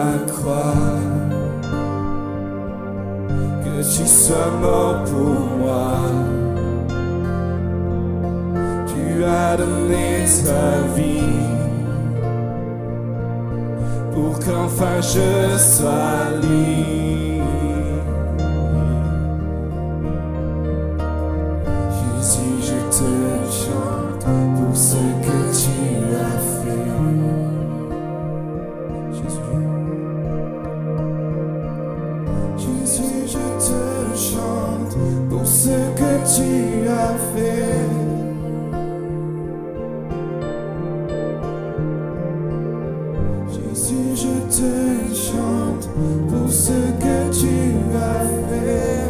la croix, que tu sois mort pour moi. Tu as donné ta vie pour qu'enfin je sois libre. Jésus, je te chante pour ce que tu as fait. Jésus, je te chante pour ce que tu as fait. Jésus, je te chante pour ce que tu as fait.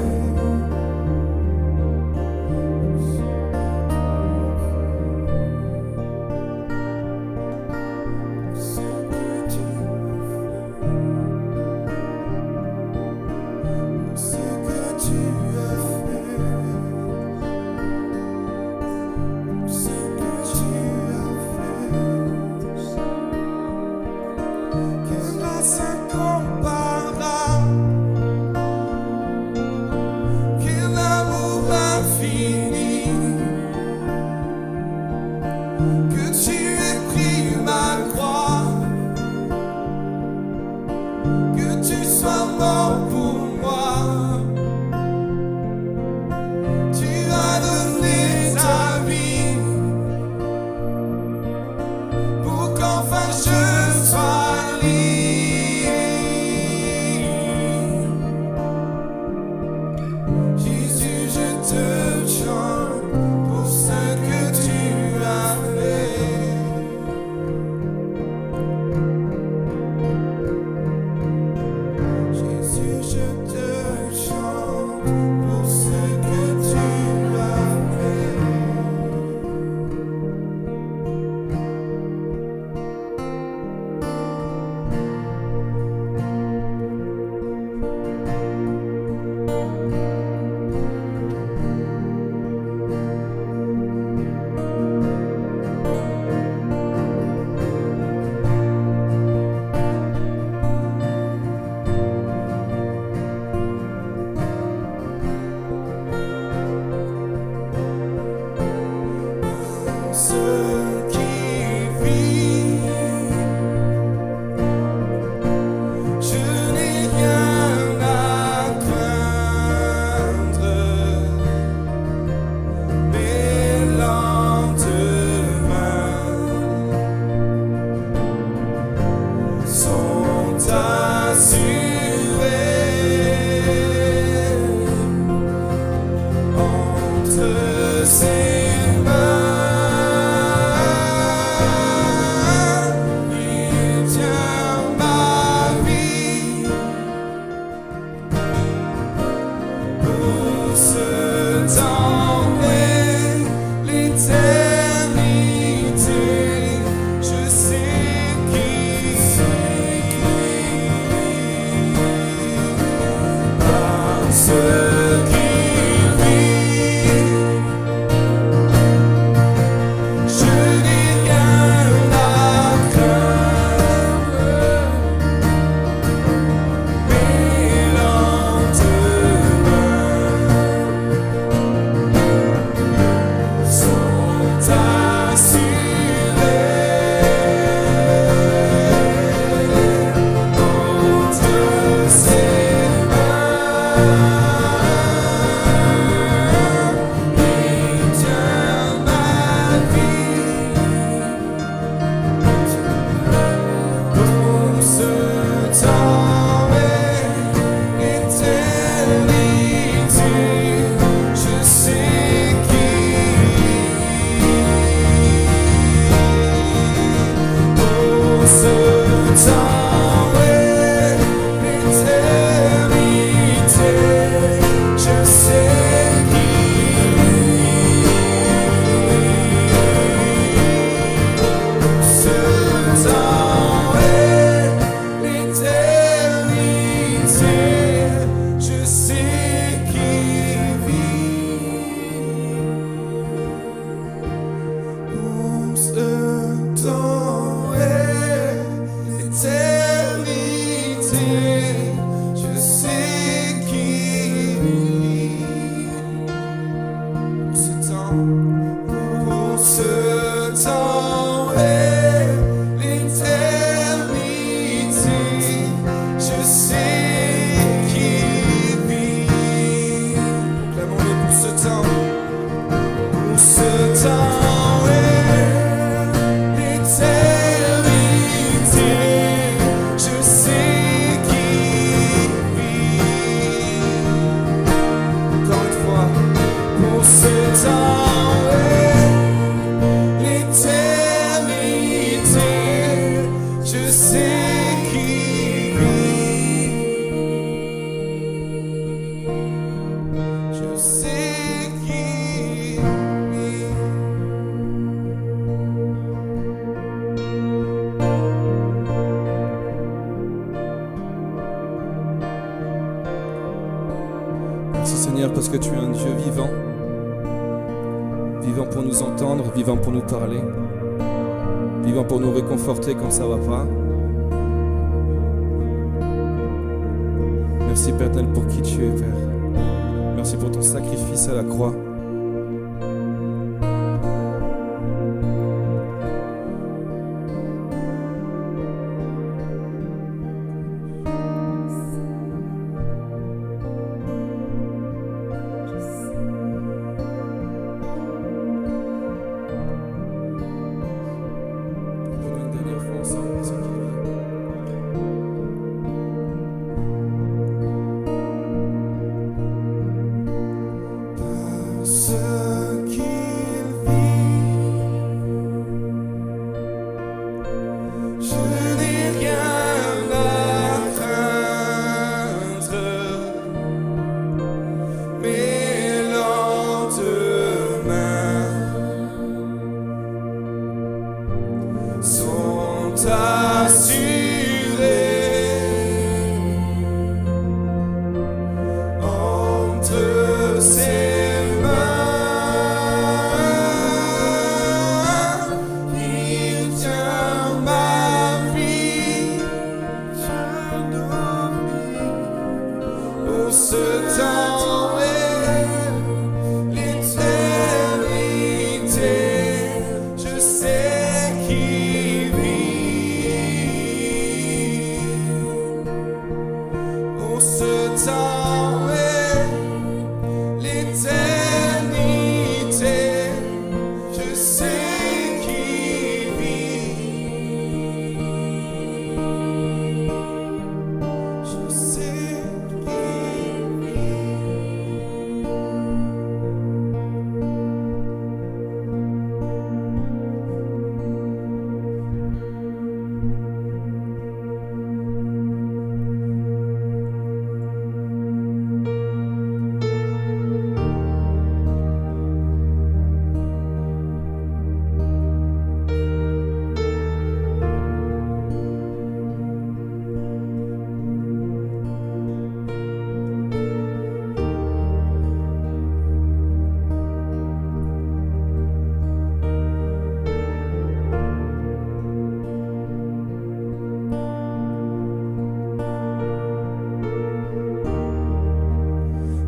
je sais qu'il vit. Pour ce temps et l'éternité, je sais qu'il vit. Proclamons-le pour ce temps. Pour ce temps et l'éternité, je sais qu'il vit. Encore une fois, pour ce temps et l'éternité, je sais qu'il vit. Je sais qu'il vit. Merci Seigneur parce que tu es un Dieu vivant, vivant pour nous entendre, vivant pour nous parler, vivant pour nous réconforter quand ça va pas. Merci Père éternel pour qui tu es, Père. Merci pour ton sacrifice à la croix. Une dernière fois ensemble, ce qu'il ce qu'il vit, je n'ai rien à craindre. Mes lendemains sont assurés entre ses mains. Il tient ma vie, je n'oublie pour ce temps et l'éternité, je sais qu'il vit. Pour ce temps et l'éternité, je sais qu'il vit. Je sais qu'il vit.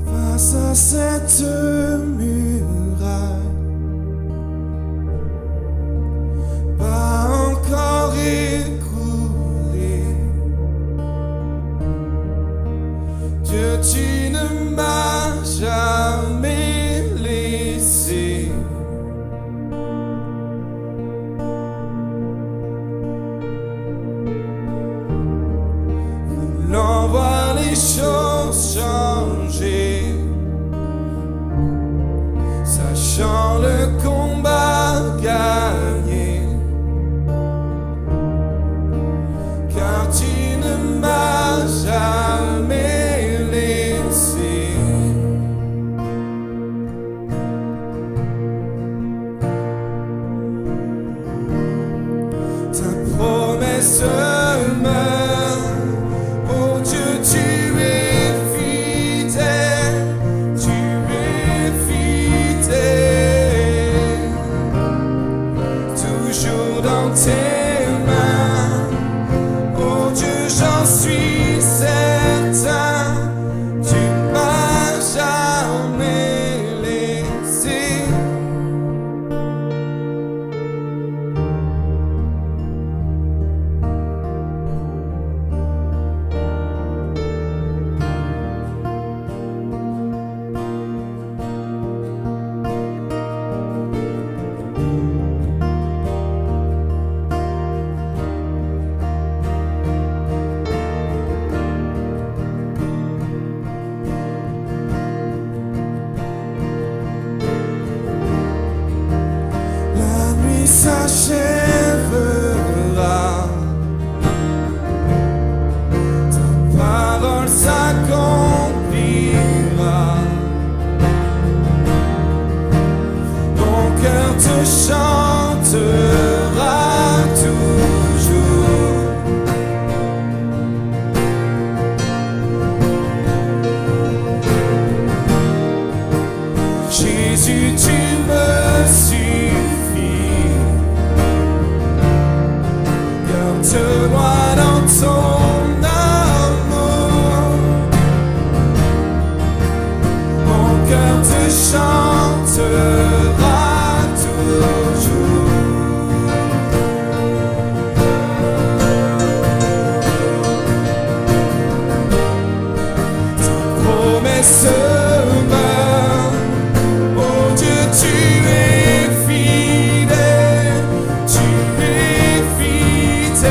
Face à cette muraille, pas encore écroulée, Dieu, tu ne m'as jamais laissé. Voulant voir les choses changer, sachant le combat gagné, car tu ne m'as jamais laissé. Ta promesse demeure, oh Dieu, tu es fidèle. Jésus, tu me suffis. Garde-moi dans ton amour. Mon cœur te chantera toujours. Ta promesse demeure. Oh Dieu, tu es fidèle, tu es fidèle.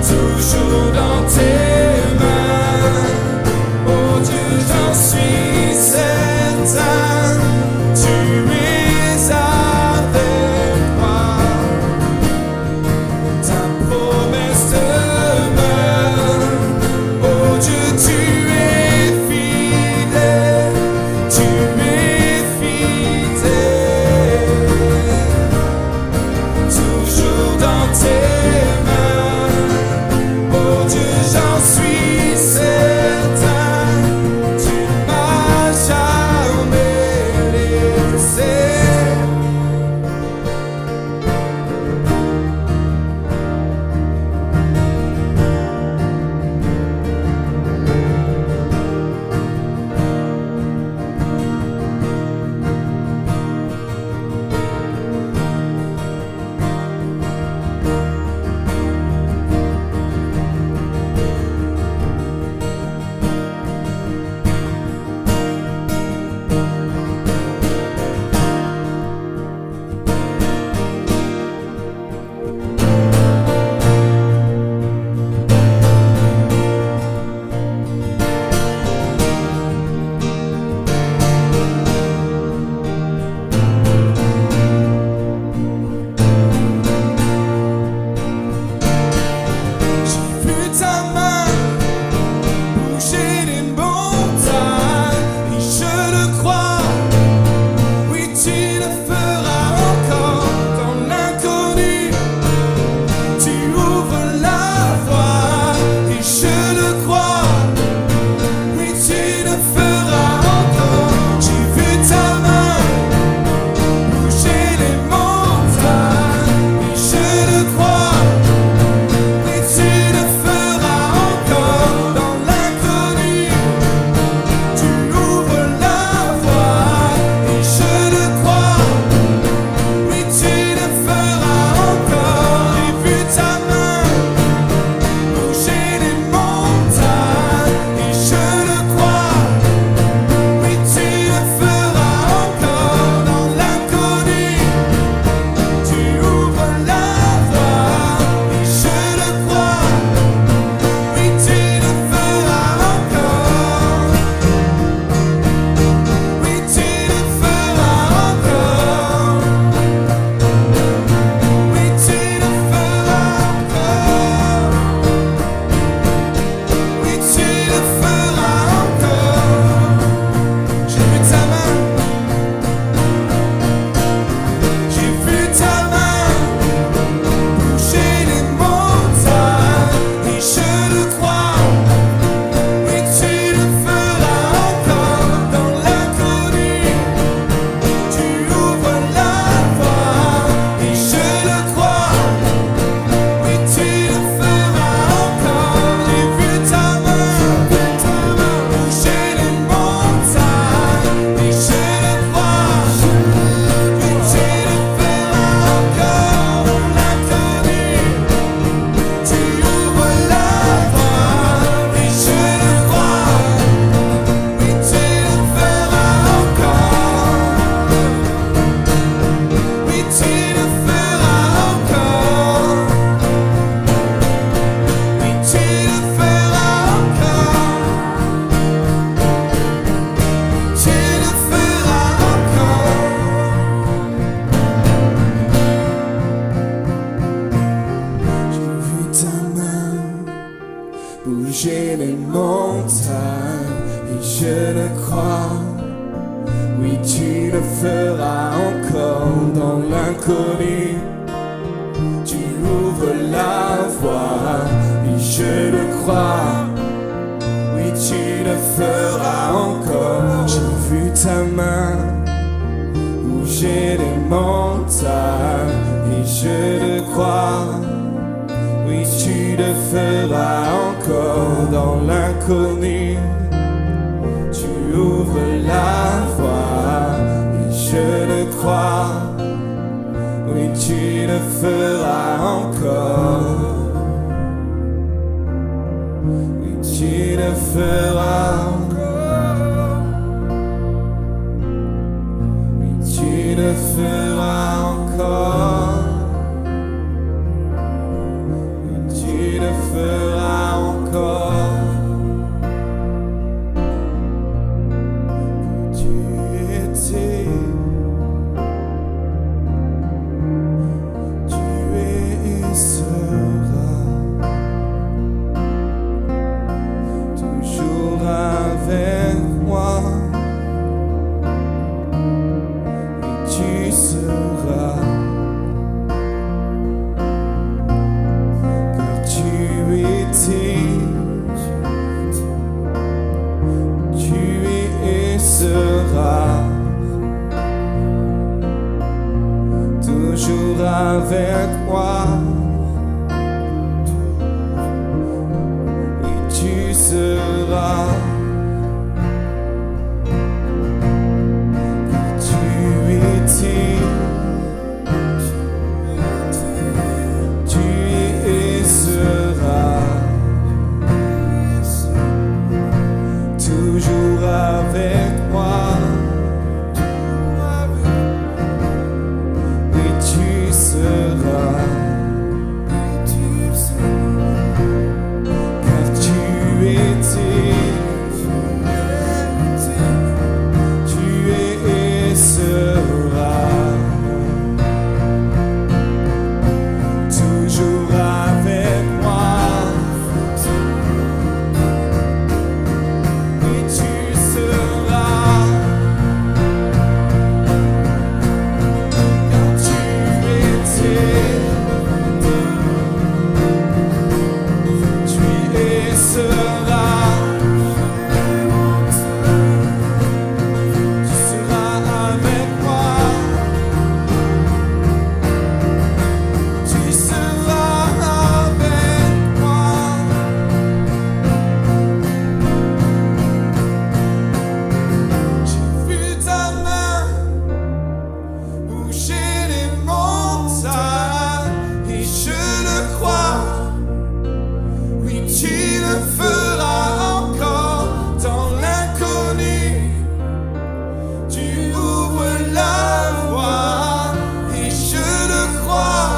Toujours dans tes mains. Oh Dieu, j'en suis certain. Tu es avec moi. Ta promesse demeure. Oh Dieu, tu es fidèle. Tu es fidèle. Toujours dans tes mains. Oh Dieu, j'en suis certain. Tu ne m'as jamais laissé. J'ai vu ta main bouger les montagnes et je le crois. Oui, tu le feras encore dans l'inconnu. Tu ouvres la voie et je le crois. Oui, tu le feras encore. J'ai vu ta main bouger les montagnes et je le crois. Oui, tu le feras encore dans l'inconnu. Tu ouvres la voie et je le crois. Oui, tu le feras encore. J'ai vu ta main bouger les montagnes et je le crois. Oui, tu le feras encore dans l'inconnu. Tu ouvres la voie et je le crois. Oui, tu le feras encore. Oui, tu le feras encore. Oui, tu le feras encore. Oui, tu le feras encore. J'ai vu ta main. J'ai vu ta main bouger les montagnes et je le crois. Oui, tu le feras encore dans l'inconnu. Tu ouvres la voie et je le crois. Oui, tu le feras encore. J'ai vu ta main bouger les montagnes et je le crois. Oui, tu le feras encore dans l'inconnu. Tu ouvres la voie et je le crois. Oui, tu le feras encore. Oui, tu le feras encore. Oui, tu le feras encore. Tu le feras encore. J'ai vu ta main bouger les montagnes et je le crois. Oui, tu le feras encore dans l'inconnu. Tu ouvres la voie et je le crois. Oui, tu le feras encore. J'ai bouger les montagnes, et je le crois. Oui, tu le feras encore dans l'inconnu. Tu ouvres la voie, et je le crois. Oui, tu le feras encore. Oui, tu le feras encore. Oui, tu le feras encore. Oui, tu le feras encore. Que tu étais. Avec moi, et tu seras, car tu étais, tu es et seras, toujours avec moi, et tu seras. Tu es et seras toujours avec moi, et tu seras, car tu étais, tu es et seras. Toujours avec moi, et tu seras, car tu étais, tu es et seras, tu seras avec moi. Tu seras avec moi. J'ai vu ta main bouger les montagnes, et je le crois. Oui, tu le feras encore dans l'inconnu. Tu ouvres la voie, et je le crois.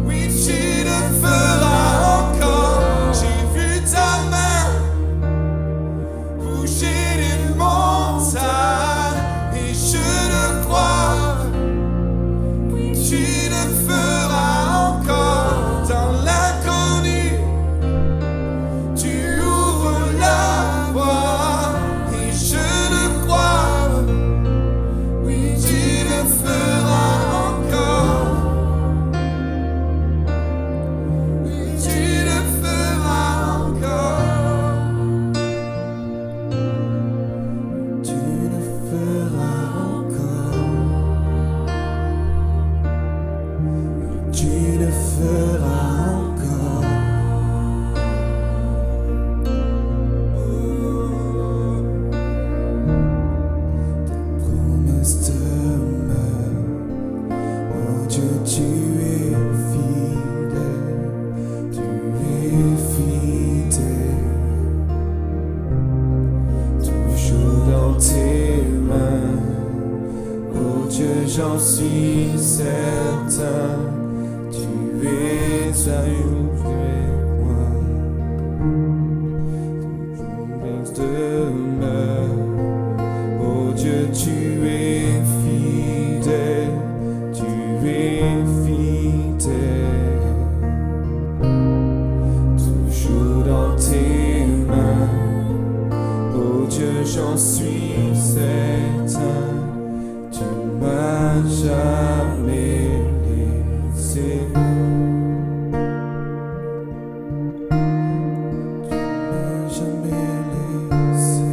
Oui, tu le feras encore. J'ai vu ta main bouger les montagnes, et je le crois. Oui, tu le feras encore dans l'inconnu. Tu ouvres la voie, et je le crois. Oui, tu le feras encore. Oui, tu le feras encore. Tu le feras encore. Tu le feras encore. Tes promesses demeurent. Oh Dieu, tu es fidèle. Tu es fidèle. Toujours dans tes mains. Oh Dieu, j'en suis certain. Tu es avec moi. Toujours demeure. Oh Dieu, tu es fidèle. Tu es fidèle. Toujours dans tes mains. Oh Dieu, j'en suis certain. Tu m'as jamais laissé. Tu m'as jamais laissé.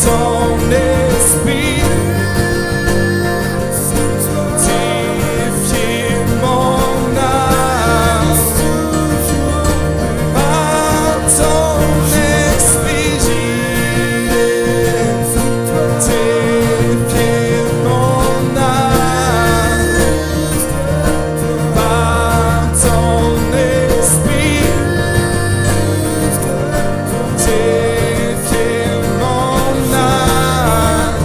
ton esprit, défier mon âme. Par ton esprit, défier mon âme. Par ton esprit, défier mon âme.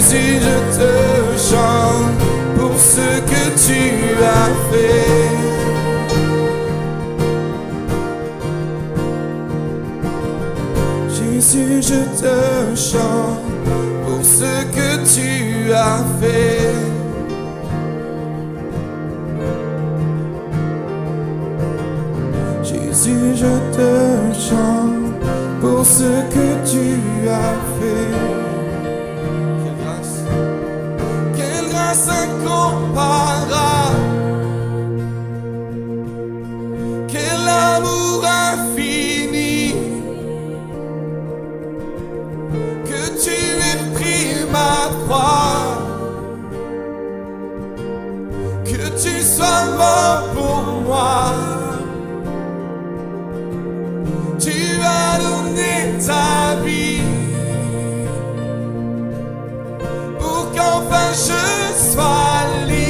Jésus, je te chante pour ce que tu as fait. Jésus, je te chante pour ce que tu as fait. Jésus, je te chante pour ce que tu as fait. Quelle grâce incomparable, quel amour infini, que tu aies pris ma croix, que tu sois mort pour moi. Tu as donné ta vie pour qu'enfin je sois libre.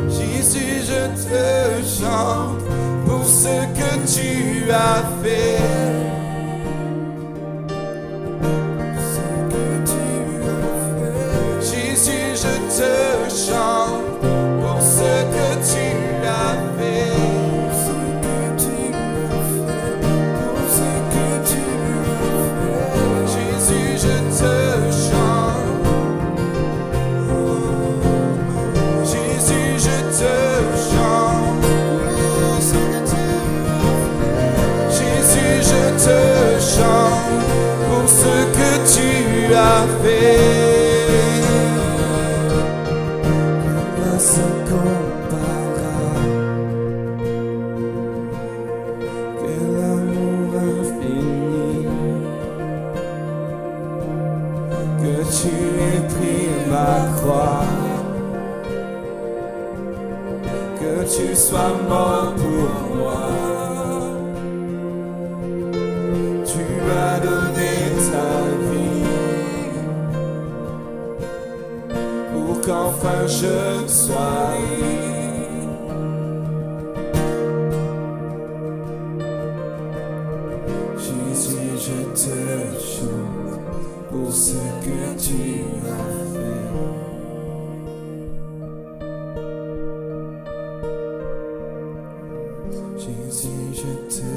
Jésus, je te chante pour ce que tu as fait. Jésus, je te chante pour ce que tu as fait. Jésus, je te chante. Jésus, je te chante. Jésus, je te chante pour ce que tu as fait. Tu aies pris ma croix, que tu sois mort pour moi. Tu as donné ta vie pour qu'enfin je sois libre. Jésus, je te chante pour ce que tu as fait. Jésus, je te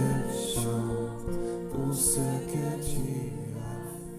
chante pour ce que tu as fait.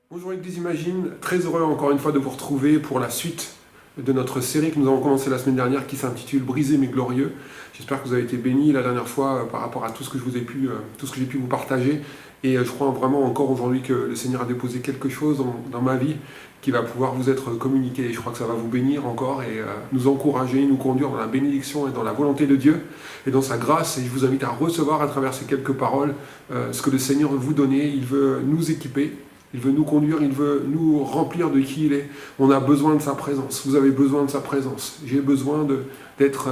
Bonjour Église Imagine, très heureux encore une fois de vous retrouver pour la suite de notre série que nous avons commencé la semaine dernière qui s'intitule Brisé mais glorieux. J'espère que vous avez été bénis la dernière fois par rapport à tout ce que j'ai pu vous partager. Et je crois vraiment encore aujourd'hui que le Seigneur a déposé quelque chose dans ma vie qui va pouvoir vous être communiqué. Et je crois que ça va vous bénir encore et nous encourager, nous conduire dans la bénédiction et dans la volonté de Dieu et dans sa grâce. Et je vous invite à recevoir à travers ces quelques paroles ce que le Seigneur veut vous donner. Il veut nous équiper. Il veut nous conduire, il veut nous remplir de qui il est. On a besoin de sa présence. Vous avez besoin de sa présence. J'ai besoin d'être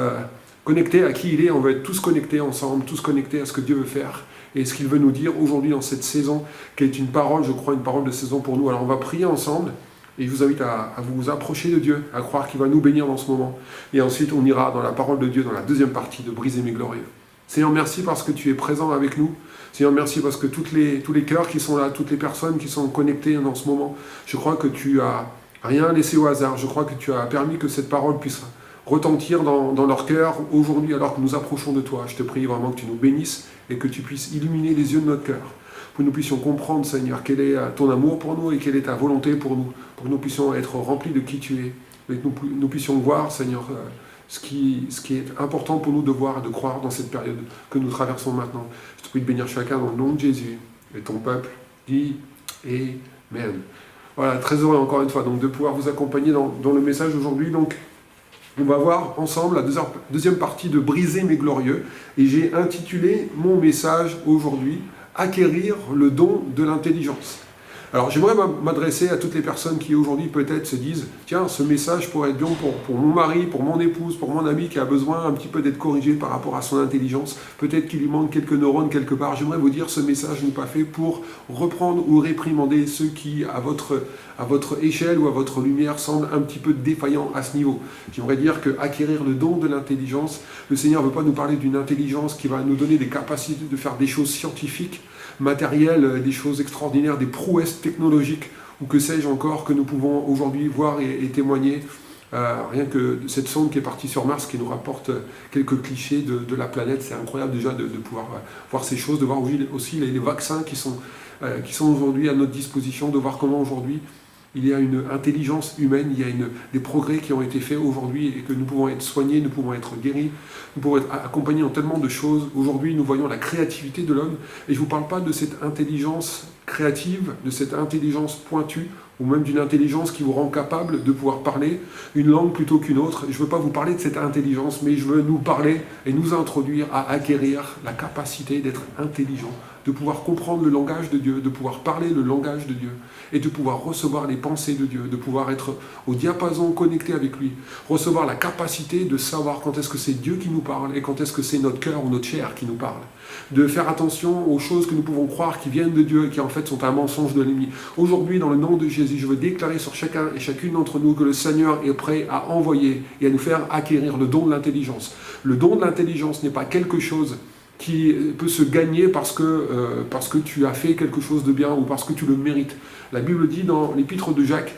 connecté à qui il est. On va être tous connectés ensemble, tous connectés à ce que Dieu veut faire. et ce qu'il veut nous dire aujourd'hui dans cette saison, qui est une parole, je crois, une parole de saison pour nous. Alors on va prier ensemble, et je vous invite à vous approcher de Dieu, à croire qu'il va nous bénir dans ce moment. Et ensuite, on ira dans la parole de Dieu, dans la deuxième partie de Briser mes glorieux. Seigneur, merci parce que tu es présent avec nous. Seigneur, merci parce que tous les cœurs qui sont là, toutes les personnes qui sont connectées dans ce moment, je crois que tu as rien laissé au hasard. Je crois que tu as permis que cette parole puisse retentir dans leur cœur aujourd'hui alors que nous approchons de toi. Je te prie vraiment que tu nous bénisses et que tu puisses illuminer les yeux de notre cœur, pour que nous puissions comprendre, Seigneur, quel est ton amour pour nous et quelle est ta volonté pour nous, pour que nous puissions être remplis de qui tu es, et que nous puissions voir, Seigneur, ce qui est important pour nous de voir et de croire dans cette période que nous traversons maintenant. Je te prie de bénir chacun dans le nom de Jésus, et ton peuple dit Amen. Voilà, très heureux encore une fois donc, de pouvoir vous accompagner dans le message aujourd'hui. Donc, on va voir ensemble la deuxième partie de Briser mes glorieux. Et j'ai intitulé mon message aujourd'hui « Acquérir le don de l'intelligence ». Alors j'aimerais m'adresser à toutes les personnes qui aujourd'hui peut-être se disent « Tiens, ce message pourrait être bien pour mon mari, pour mon épouse, pour mon ami qui a besoin un petit peu d'être corrigé par rapport à son intelligence. Peut-être qu'il lui manque quelques neurones quelque part. » J'aimerais vous dire, ce message n'est pas fait pour reprendre ou réprimander ceux qui, à votre échelle ou à votre lumière, semblent un petit peu défaillants à ce niveau. J'aimerais dire qu'acquérir le don de l'intelligence, le Seigneur ne veut pas nous parler d'une intelligence qui va nous donner des capacités de faire des choses scientifiques, matérielles, des choses extraordinaires, des prouesses technologiques, ou que sais-je encore, que nous pouvons aujourd'hui voir et témoigner. Rien que cette sonde qui est partie sur Mars, qui nous rapporte quelques clichés de la planète, c'est incroyable déjà de pouvoir voir ces choses, de voir aussi les vaccins qui sont aujourd'hui à notre disposition, de voir comment aujourd'hui il y a une intelligence humaine, il y a des progrès qui ont été faits aujourd'hui et que nous pouvons être soignés, nous pouvons être guéris, nous pouvons être accompagnés dans tellement de choses. Aujourd'hui, nous voyons la créativité de l'homme et je ne vous parle pas de cette intelligence créative, de cette intelligence pointue ou même d'une intelligence qui vous rend capable de pouvoir parler une langue plutôt qu'une autre. Je ne veux pas vous parler de cette intelligence, mais je veux nous parler et nous introduire à acquérir la capacité d'être intelligent, de pouvoir comprendre le langage de Dieu, de pouvoir parler le langage de Dieu et de pouvoir recevoir les pensées de Dieu, de pouvoir être au diapason connecté avec lui, recevoir la capacité de savoir quand est-ce que c'est Dieu qui nous parle et quand est-ce que c'est notre cœur ou notre chair qui nous parle, de faire attention aux choses que nous pouvons croire qui viennent de Dieu et qui en fait sont un mensonge de l'ennemi. Aujourd'hui, dans le nom de Jésus, je veux déclarer sur chacun et chacune d'entre nous que le Seigneur est prêt à envoyer et à nous faire acquérir le don de l'intelligence. Le don de l'intelligence n'est pas quelque chose qui peut se gagner parce que tu as fait quelque chose de bien ou parce que tu le mérites. La Bible dit dans l'épître de Jacques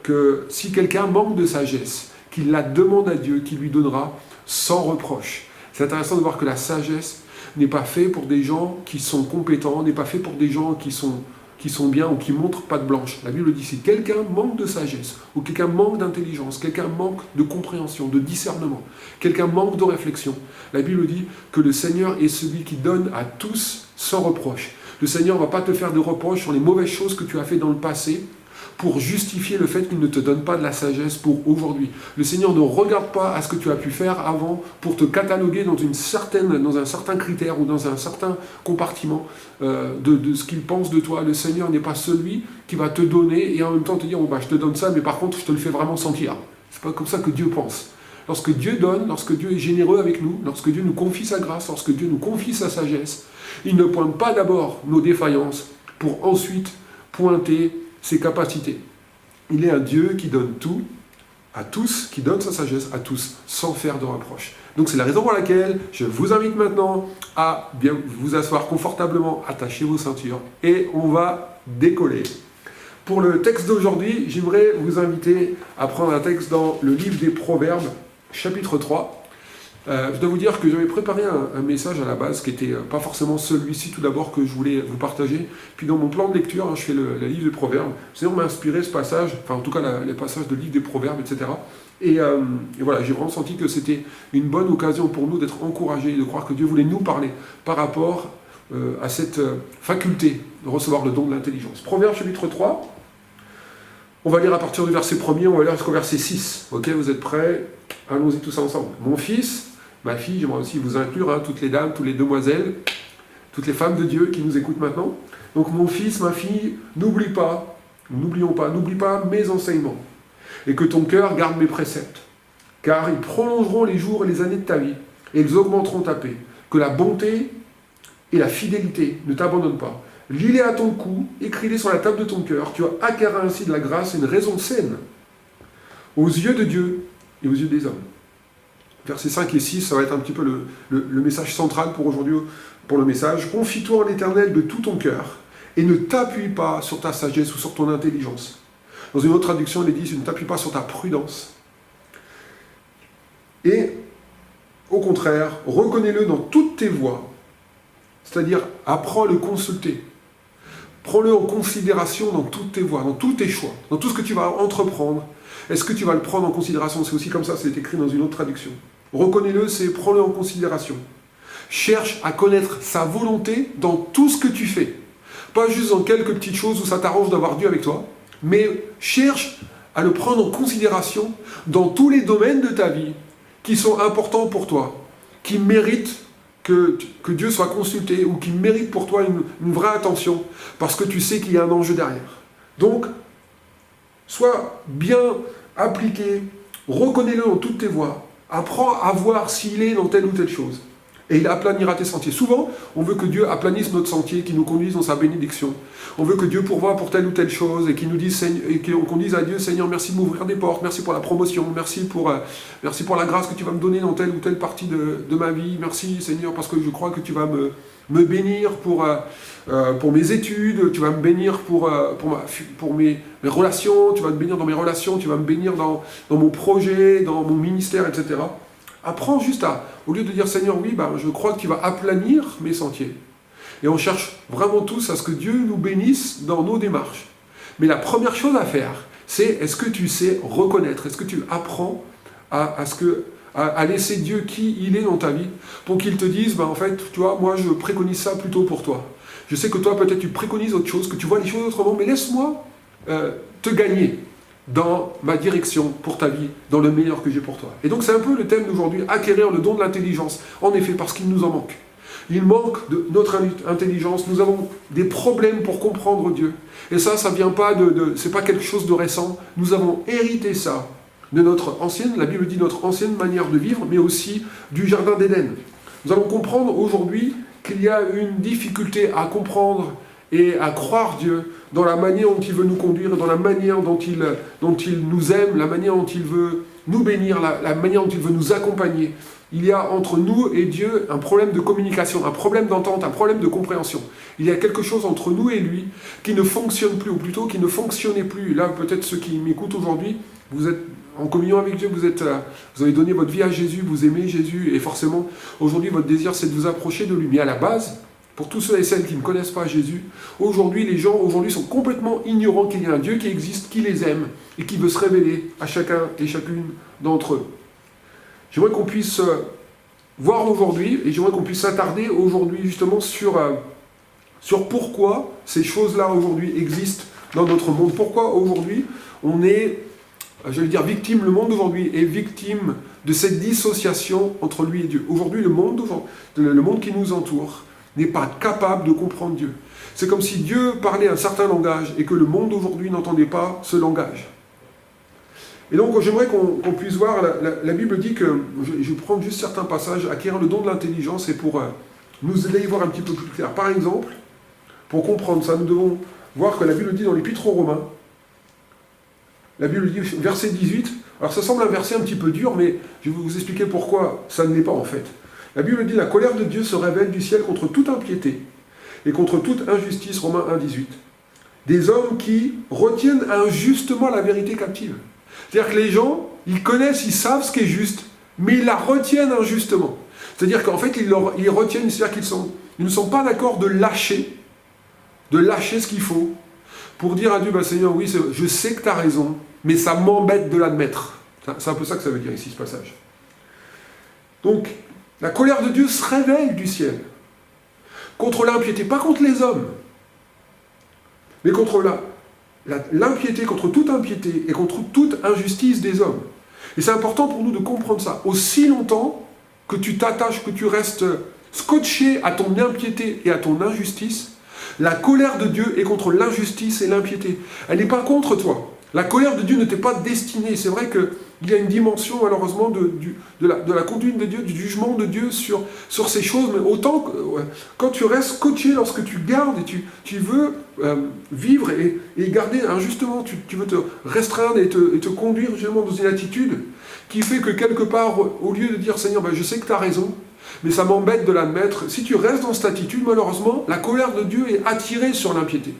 que si quelqu'un manque de sagesse, qu'il la demande à Dieu, qu'il lui donnera sans reproche. C'est intéressant de voir que la sagesse n'est pas faite pour des gens qui sont compétents, n'est pas faite pour des gens qui sont bien ou qui montrent patte blanche. La Bible dit si quelqu'un manque de sagesse, ou quelqu'un manque d'intelligence, quelqu'un manque de compréhension, de discernement, quelqu'un manque de réflexion, la Bible dit que le Seigneur est celui qui donne à tous sans reproche. Le Seigneur ne va pas te faire de reproches sur les mauvaises choses que tu as fait dans le passé pour justifier le fait qu'il ne te donne pas de la sagesse pour aujourd'hui. Le Seigneur ne regarde pas à ce que tu as pu faire avant pour te cataloguer dans un certain critère ou dans un certain compartiment de ce qu'il pense de toi. Le Seigneur n'est pas celui qui va te donner et en même temps te dire oh, je te donne ça, mais par contre je te le fais vraiment sentir. C'est pas comme ça que Dieu pense. Lorsque Dieu donne, lorsque Dieu est généreux avec nous, lorsque Dieu nous confie sa grâce, lorsque Dieu nous confie sa sagesse, il ne pointe pas d'abord nos défaillances pour ensuite pointer ses capacités. Il est un Dieu qui donne tout à tous, qui donne sa sagesse à tous, sans faire de reproches. Donc c'est la raison pour laquelle je vous invite maintenant à bien vous asseoir confortablement, attacher vos ceintures, et on va décoller. Pour le texte d'aujourd'hui, j'aimerais vous inviter à prendre un texte dans le livre des Proverbes, chapitre 3. Je dois vous dire que j'avais préparé un message à la base qui n'était pas forcément celui-ci tout d'abord que je voulais vous partager. Puis dans mon plan de lecture, je fais le livre des Proverbes. Le Seigneur m'a inspiré ce passage, enfin en tout cas les passages de livre des Proverbes, etc. Et voilà, j'ai vraiment senti que c'était une bonne occasion pour nous d'être encouragés, de croire que Dieu voulait nous parler par rapport à cette faculté de recevoir le don de l'intelligence. Proverbes chapitre 3, on va lire à partir du verset 1er, on va lire jusqu'au verset 6. Ok, vous êtes prêts? Allons-y tous ensemble. Mon fils, ma fille, j'aimerais aussi vous inclure, toutes les dames, toutes les demoiselles, toutes les femmes de Dieu qui nous écoutent maintenant. Donc mon fils, ma fille, n'oublie pas mes enseignements, et que ton cœur garde mes préceptes, car ils prolongeront les jours et les années de ta vie, et ils augmenteront ta paix. Que la bonté et la fidélité ne t'abandonnent pas. Lis-les à ton cou, écris-les sur la table de ton cœur, tu acquerras ainsi de la grâce et une raison saine aux yeux de Dieu et aux yeux des hommes. Versets 5 et 6, ça va être un petit peu le message central pour aujourd'hui, pour le message. Confie-toi en l'Éternel de tout ton cœur et ne t'appuie pas sur ta sagesse ou sur ton intelligence. Dans une autre traduction, il est dit, ne t'appuie pas sur ta prudence. Et au contraire, reconnais-le dans toutes tes voies, c'est-à-dire apprends à le consulter. Prends-le en considération dans toutes tes voies, dans tous tes choix, dans tout ce que tu vas entreprendre. Est-ce que tu vas le prendre en considération? C'est aussi comme ça, c'est écrit dans une autre traduction. Reconnais-le, c'est prends-le en considération. Cherche à connaître sa volonté dans tout ce que tu fais. Pas juste dans quelques petites choses où ça t'arrange d'avoir Dieu avec toi, mais cherche à le prendre en considération dans tous les domaines de ta vie qui sont importants pour toi, qui méritent que Dieu soit consulté ou qui méritent pour toi une vraie attention, parce que tu sais qu'il y a un enjeu derrière. Donc, sois bien appliqué, reconnais-le dans toutes tes voies, apprends à voir s'il est dans telle ou telle chose. Et il aplanira tes sentiers. Souvent, on veut que Dieu aplanisse notre sentier, qu'il nous conduise dans sa bénédiction. On veut que Dieu pourvoie pour telle ou telle chose et qu'on dise à Dieu, Seigneur, merci de m'ouvrir des portes, merci pour la promotion, merci pour la grâce que tu vas me donner dans telle ou telle partie de ma vie. Merci Seigneur, parce que je crois que tu vas me bénir pour mes études, tu vas me bénir pour mes relations, tu vas me bénir dans mes relations, tu vas me bénir dans mon projet, dans mon ministère, etc. Apprends juste au lieu de dire Seigneur, oui, je crois que tu vas aplanir mes sentiers. Et on cherche vraiment tous à ce que Dieu nous bénisse dans nos démarches. Mais la première chose à faire, c'est est-ce que tu sais reconnaître, est-ce que tu apprends à laisser Dieu qui il est dans ta vie, pour qu'il te dise, en fait, tu vois, moi je préconise ça plutôt pour toi. Je sais que toi peut-être tu préconises autre chose, que tu vois les choses autrement, mais laisse-moi te gagner dans ma direction pour ta vie, dans le meilleur que j'ai pour toi. Et donc c'est un peu le thème d'aujourd'hui, acquérir le don de l'intelligence. En effet, parce qu'il nous en manque. Il manque de notre intelligence, nous avons des problèmes pour comprendre Dieu. Et ça vient pas c'est pas quelque chose de récent. Nous avons hérité ça de notre ancienne, la Bible dit notre ancienne manière de vivre, mais aussi du Jardin d'Éden. Nous allons comprendre aujourd'hui qu'il y a une difficulté à comprendre et à croire Dieu dans la manière dont il veut nous conduire, dans la manière dont il nous aime, la manière dont il veut nous bénir, la manière dont il veut nous accompagner. Il y a entre nous et Dieu un problème de communication, un problème d'entente, un problème de compréhension. Il y a quelque chose entre nous et lui qui ne fonctionne plus, ou plutôt qui ne fonctionnait plus. Là, peut-être ceux qui m'écoutent aujourd'hui, vous êtes en communion avec Dieu, vous avez donné votre vie à Jésus, vous aimez Jésus, et forcément, aujourd'hui, votre désir, c'est de vous approcher de lui. Mais à la base, pour tous ceux et celles qui ne connaissent pas Jésus, aujourd'hui, les gens sont complètement ignorants qu'il y a un Dieu qui existe, qui les aime, et qui veut se révéler à chacun et chacune d'entre eux. J'aimerais qu'on puisse voir aujourd'hui, et j'aimerais qu'on puisse s'attarder aujourd'hui justement sur pourquoi ces choses-là aujourd'hui existent dans notre monde. Pourquoi aujourd'hui on est, victime, le monde d'aujourd'hui est victime de cette dissociation entre lui et Dieu. Aujourd'hui, le monde qui nous entoure n'est pas capable de comprendre Dieu. C'est comme si Dieu parlait un certain langage et que le monde d'aujourd'hui n'entendait pas ce langage. Et donc j'aimerais qu'on puisse voir, la Bible dit que, je vais prendre juste certains passages, acquérir le don de l'intelligence, et pour nous aider à y voir un petit peu plus clair. Par exemple, pour comprendre ça, nous devons voir que la Bible dit dans l'Épître aux Romains, la Bible dit, verset 18, alors ça semble un verset un petit peu dur, mais je vais vous expliquer pourquoi ça ne l'est pas en fait. La Bible dit, la colère de Dieu se révèle du ciel contre toute impiété et contre toute injustice, Romains 1, 18. Des hommes qui retiennent injustement la vérité captive. C'est-à-dire que les gens, ils connaissent, ils savent ce qui est juste, mais ils la retiennent injustement. C'est-à-dire qu'en fait, ils retiennent, c'est-à-dire qu'ils ne sont pas d'accord de lâcher ce qu'il faut, pour dire à Dieu, Seigneur, oui, je sais que tu as raison, mais ça m'embête de l'admettre. C'est un peu ça que ça veut dire ici, ce passage. Donc, la colère de Dieu se révèle du ciel, contre l'impiété, pas contre les hommes, mais contre l'impiété, contre toute impiété et contre toute injustice des hommes. Et c'est important pour nous de comprendre ça. Aussi longtemps que tu t'attaches, que tu restes scotché à ton impiété et à ton injustice, la colère de Dieu est contre l'injustice et l'impiété. Elle n'est pas contre toi. La colère de Dieu ne t'est pas destinée. C'est vrai qu'il y a une dimension, malheureusement, de la conduite de Dieu, du jugement de Dieu sur ces choses. Mais autant que, quand tu restes coaché, lorsque tu gardes et tu veux vivre et garder injustement, tu veux te restreindre et te conduire justement dans une attitude qui fait que quelque part, au lieu de dire Seigneur, je sais que tu as raison, mais ça m'embête de l'admettre, si tu restes dans cette attitude, malheureusement, la colère de Dieu est attirée sur l'impiété.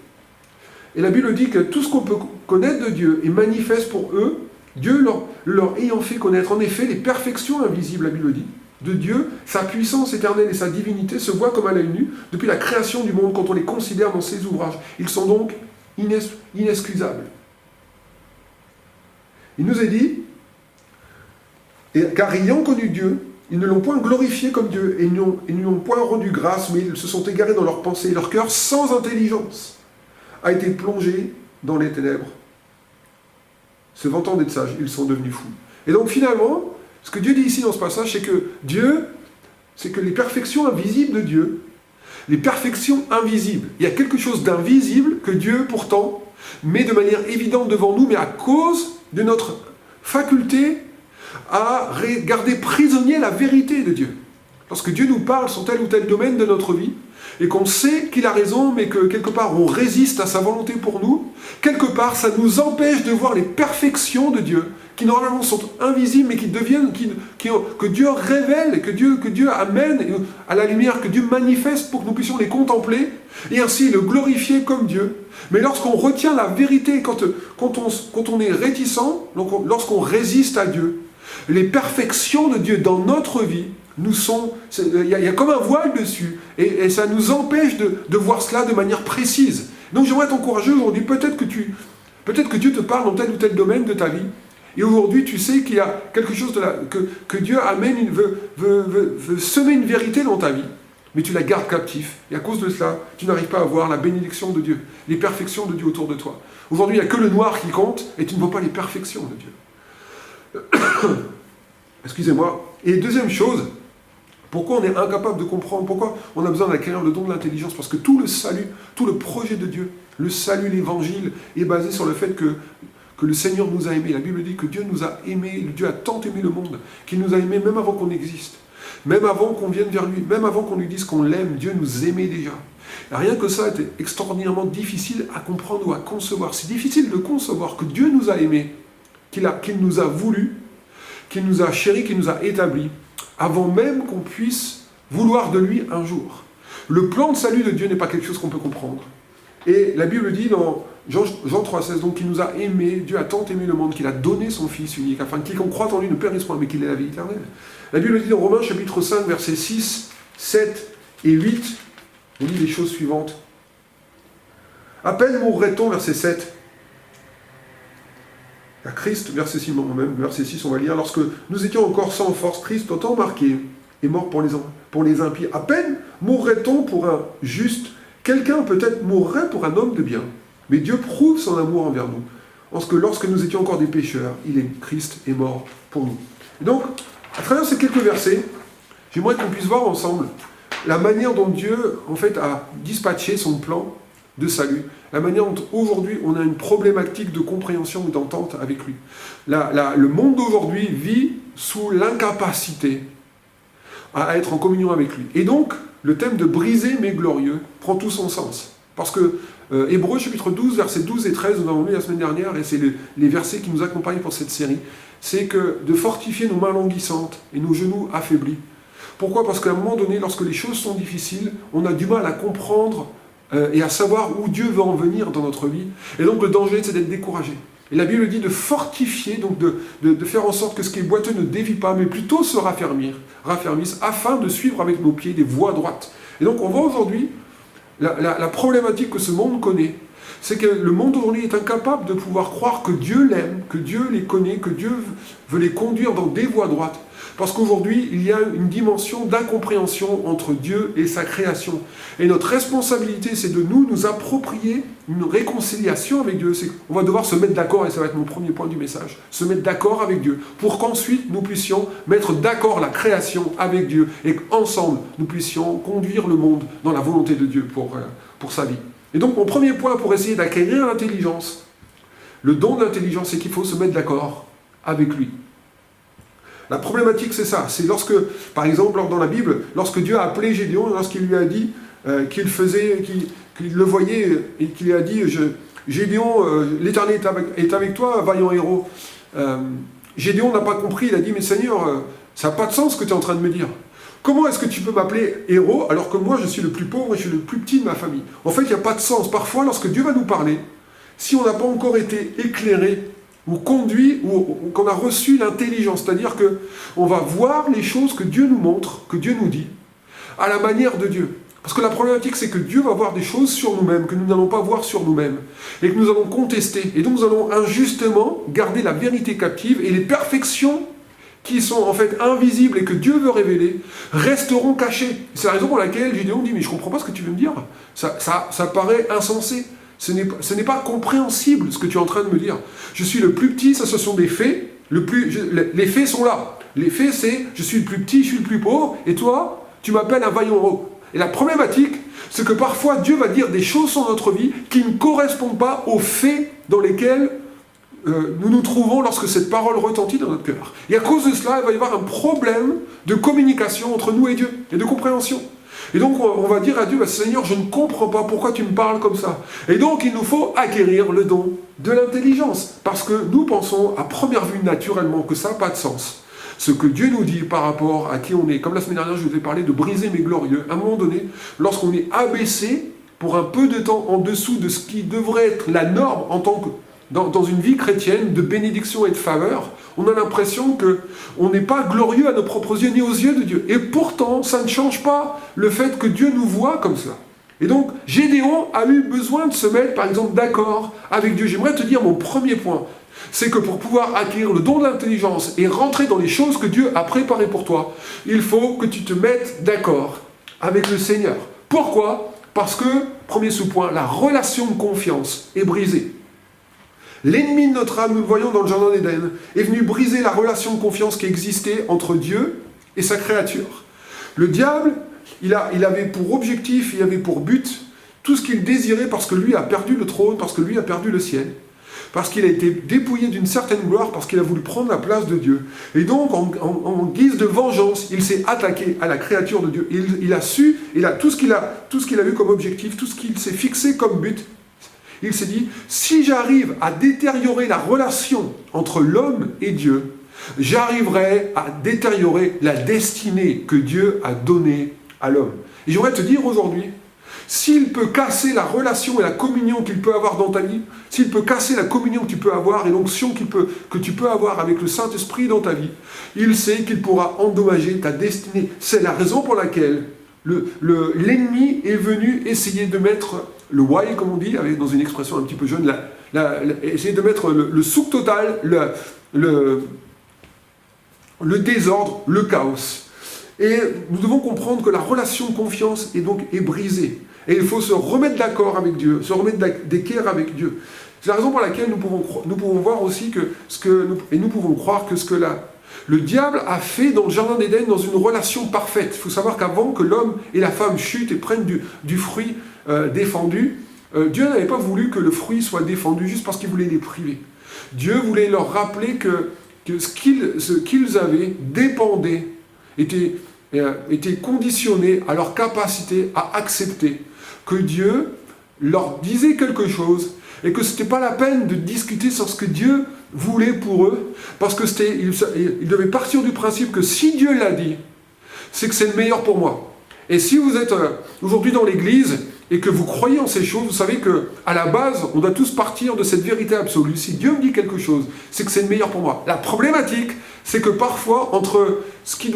Et la Bible dit que tout ce qu'on peut connaître de Dieu est manifeste pour eux, Dieu leur ayant fait connaître. En effet, les perfections invisibles, la Bible dit, de Dieu, sa puissance éternelle et sa divinité se voient comme à l'œil nu depuis la création du monde quand on les considère dans ses ouvrages. Ils sont donc inexcusables. Il nous est dit, car ayant connu Dieu, ils ne l'ont point glorifié comme Dieu et ils n'y ont point rendu grâce, mais ils se sont égarés dans leurs pensées et leur cœur sans intelligence a été plongé dans les ténèbres. Se vantant d'être sages, ils sont devenus fous. Et donc finalement, ce que Dieu dit ici dans ce passage, c'est que les perfections invisibles de Dieu, les perfections invisibles, il y a quelque chose d'invisible que Dieu pourtant met de manière évidente devant nous, mais à cause de notre faculté à garder prisonnier la vérité de Dieu. Lorsque Dieu nous parle sur tel ou tel domaine de notre vie, et qu'on sait qu'il a raison, mais que quelque part on résiste à sa volonté pour nous, quelque part ça nous empêche de voir les perfections de Dieu, qui normalement sont invisibles, mais qui deviennent, que Dieu révèle, que Dieu amène à la lumière, que Dieu manifeste pour que nous puissions les contempler, et ainsi le glorifier comme Dieu. Mais lorsqu'on retient la vérité, quand on est réticent, lorsqu'on résiste à Dieu, les perfections de Dieu dans notre vie, il y a comme un voile dessus, et ça nous empêche de voir cela de manière précise. Donc j'aimerais t'encourager aujourd'hui, peut-être que Dieu te parle dans tel ou tel domaine de ta vie, et aujourd'hui tu sais qu'il y a quelque chose que Dieu amène, veut semer une vérité dans ta vie, mais tu la gardes captif, et à cause de cela, tu n'arrives pas à voir la bénédiction de Dieu, les perfections de Dieu autour de toi. Aujourd'hui, il n'y a que le noir qui compte, et tu ne vois pas les perfections de Dieu. Excusez-moi. Et deuxième chose, pourquoi on est incapable de comprendre, pourquoi on a besoin d'acquérir le don de l'intelligence? Parce que tout le salut, tout le projet de Dieu, le salut, l'évangile, est basé sur le fait que le Seigneur nous a aimés. La Bible dit que Dieu nous a aimés, Dieu a tant aimé le monde, qu'il nous a aimés même avant qu'on existe, même avant qu'on vienne vers lui, même avant qu'on lui dise qu'on l'aime, Dieu nous aimait déjà. Et rien que ça était extraordinairement difficile à comprendre ou à concevoir. C'est difficile de concevoir que Dieu nous a aimés, qu'il nous a voulu, qu'il nous a chéris, qu'il nous a établis, avant même qu'on puisse vouloir de lui un jour. Le plan de salut de Dieu n'est pas quelque chose qu'on peut comprendre. Et la Bible dit dans Jean 3,16, donc qu'il nous a aimés, Dieu a tant aimé le monde qu'il a donné son Fils unique, afin que quiconque croit en lui ne périsse point, mais qu'il ait la vie éternelle. La Bible dit dans Romains chapitre 5, versets 6, 7 et 8, on lit les choses suivantes. À peine mourrait-on, verset 7, à Christ, verset 6, verset 6, on va lire, lorsque nous étions encore sans force, Christ, autant marqué, est mort pour les impies. À peine mourrait-on pour un juste, quelqu'un peut-être mourrait pour un homme de bien. Mais Dieu prouve son amour envers nous, en ce que lorsque nous étions encore des pécheurs, Christ est mort pour nous. Et donc, à travers ces quelques versets, j'aimerais qu'on puisse voir ensemble la manière dont Dieu, en fait, a dispatché son plan de salut, la manière dont aujourd'hui on a une problématique de compréhension ou d'entente avec lui. Le monde d'aujourd'hui vit sous l'incapacité à être en communion avec lui. Et donc, le thème de briser mais glorieux prend tout son sens. Parce que Hébreux chapitre 12, versets 12 et 13, nous avons lu la semaine dernière, et c'est les versets qui nous accompagnent pour cette série, c'est que de fortifier nos mains languissantes et nos genoux affaiblis. Pourquoi? Parce qu'à un moment donné, lorsque les choses sont difficiles, on a du mal à comprendre et à savoir où Dieu veut en venir dans notre vie. Et donc le danger, c'est d'être découragé. Et la Bible dit de fortifier, donc de faire en sorte que ce qui est boiteux ne dévie pas, mais plutôt se raffermisse, afin de suivre avec nos pieds des voies droites. Et donc on voit aujourd'hui la problématique que ce monde connaît, c'est que le monde aujourd'hui est incapable de pouvoir croire que Dieu l'aime, que Dieu les connaît, que Dieu veut les conduire dans des voies droites. Parce qu'aujourd'hui, il y a une dimension d'incompréhension entre Dieu et sa création. Et notre responsabilité, c'est de nous approprier une réconciliation avec Dieu. On va devoir se mettre d'accord, et ça va être mon premier point du message, se mettre d'accord avec Dieu, pour qu'ensuite nous puissions mettre d'accord la création avec Dieu, et qu'ensemble, nous puissions conduire le monde dans la volonté de Dieu pour sa vie. Et donc, mon premier point pour essayer d'acquérir l'intelligence Le don de l'intelligence, c'est qu'il faut se mettre d'accord avec lui. La problématique, c'est ça. C'est lorsque, par exemple, dans la Bible, lorsque Dieu a appelé Gédéon, lorsqu'il lui a dit qu'il le voyait et qu'il lui a dit Gédéon, l'Éternel est avec toi, vaillant héros. Gédéon n'a pas compris, il a dit mais Seigneur, ça n'a pas de sens ce que tu es en train de me dire. Comment est-ce que tu peux m'appeler héros alors que moi je suis le plus pauvre et je suis le plus petit de ma famille? En fait, il n'y a pas de sens. Parfois, lorsque Dieu va nous parler, si on n'a pas encore été éclairé ou conduit, ou qu'on a reçu l'intelligence, c'est-à-dire qu'on va voir les choses que Dieu nous montre, que Dieu nous dit, à la manière de Dieu. Parce que la problématique, c'est que Dieu va voir des choses sur nous-mêmes, que nous n'allons pas voir sur nous-mêmes, et que nous allons contester. Et donc nous allons injustement garder la vérité captive, et les perfections qui sont en fait invisibles et que Dieu veut révéler, resteront cachées. C'est la raison pour laquelle Gédéon dit « Mais je ne comprends pas ce que tu veux me dire. Ça paraît insensé. Ce n'est pas compréhensible ce que tu es en train de me dire. Je suis le plus petit, ça ce sont des faits. Les faits sont là. Les faits c'est je suis le plus petit, je suis le plus pauvre, et toi, tu m'appelles un vaillant héros. » Et la problématique, c'est que parfois Dieu va dire des choses sur notre vie qui ne correspondent pas aux faits dans lesquels nous nous trouvons lorsque cette parole retentit dans notre cœur. Et à cause de cela, il va y avoir un problème de communication entre nous et Dieu, et de compréhension. Et donc on va dire à Dieu, Seigneur, je ne comprends pas pourquoi tu me parles comme ça. Et donc il nous faut acquérir le don de l'intelligence, parce que nous pensons à première vue naturellement que ça n'a pas de sens. Ce que Dieu nous dit par rapport à qui on est. Comme la semaine dernière, je vous ai parlé de briser mes glorieux. À un moment donné, lorsqu'on est abaissé pour un peu de temps en dessous de ce qui devrait être la norme en tant que dans une vie chrétienne de bénédiction et de faveur, on a l'impression qu'on n'est pas glorieux à nos propres yeux ni aux yeux de Dieu. Et pourtant, ça ne change pas le fait que Dieu nous voit comme ça. Et donc, Gédéon a eu besoin de se mettre, par exemple, d'accord avec Dieu. J'aimerais te dire mon premier point. C'est que pour pouvoir acquérir le don de l'intelligence et rentrer dans les choses que Dieu a préparées pour toi, il faut que tu te mettes d'accord avec le Seigneur. Pourquoi? Parce que, premier sous-point, la relation de confiance est brisée. L'ennemi de notre âme, nous le voyons dans le jardin d'Éden, est venu briser la relation de confiance qui existait entre Dieu et sa créature. Le diable, il avait pour objectif, il avait pour but tout ce qu'il désirait parce que lui a perdu le trône, parce que lui a perdu le ciel. Parce qu'il a été dépouillé d'une certaine gloire, parce qu'il a voulu prendre la place de Dieu. Et donc, en guise de vengeance, il s'est attaqué à la créature de Dieu. Tout ce qu'il a eu comme objectif, tout ce qu'il s'est fixé comme but, il s'est dit, si j'arrive à détériorer la relation entre l'homme et Dieu, j'arriverai à détériorer la destinée que Dieu a donnée à l'homme. Et j'aimerais te dire aujourd'hui, s'il peut casser la relation et la communion qu'il peut avoir dans ta vie, s'il peut casser la communion que tu peux avoir et l'onction que tu peux avoir avec le Saint-Esprit dans ta vie, il sait qu'il pourra endommager ta destinée. C'est la raison pour laquelle l'ennemi est venu essayer de mettre le why, comme on dit, dans une expression un petit peu jeune, essayer de mettre le souk total, le désordre, le chaos. Et nous devons comprendre que la relation de confiance est brisée. Et il faut se remettre d'accord avec Dieu, se remettre d'équerre avec Dieu. C'est la raison pour laquelle nous pouvons voir aussi nous pouvons croire que ce que le diable a fait dans le jardin d'Éden dans une relation parfaite. Il faut savoir qu'avant que l'homme et la femme chutent et prennent du fruit défendu, Dieu n'avait pas voulu que le fruit soit défendu juste parce qu'il voulait les priver. Dieu voulait leur rappeler que ce qu'ils avaient dépendait, était conditionné à leur capacité à accepter que Dieu leur disait quelque chose et que ce n'était pas la peine de discuter sur ce que Dieu voulait pour eux, parce que ils devaient partir du principe que si Dieu l'a dit, c'est que c'est le meilleur pour moi. Et si vous êtes aujourd'hui dans l'église et que vous croyez en ces choses, vous savez qu'à la base, on doit tous partir de cette vérité absolue. Si Dieu me dit quelque chose, c'est que c'est le meilleur pour moi. La problématique, c'est que parfois, entre cette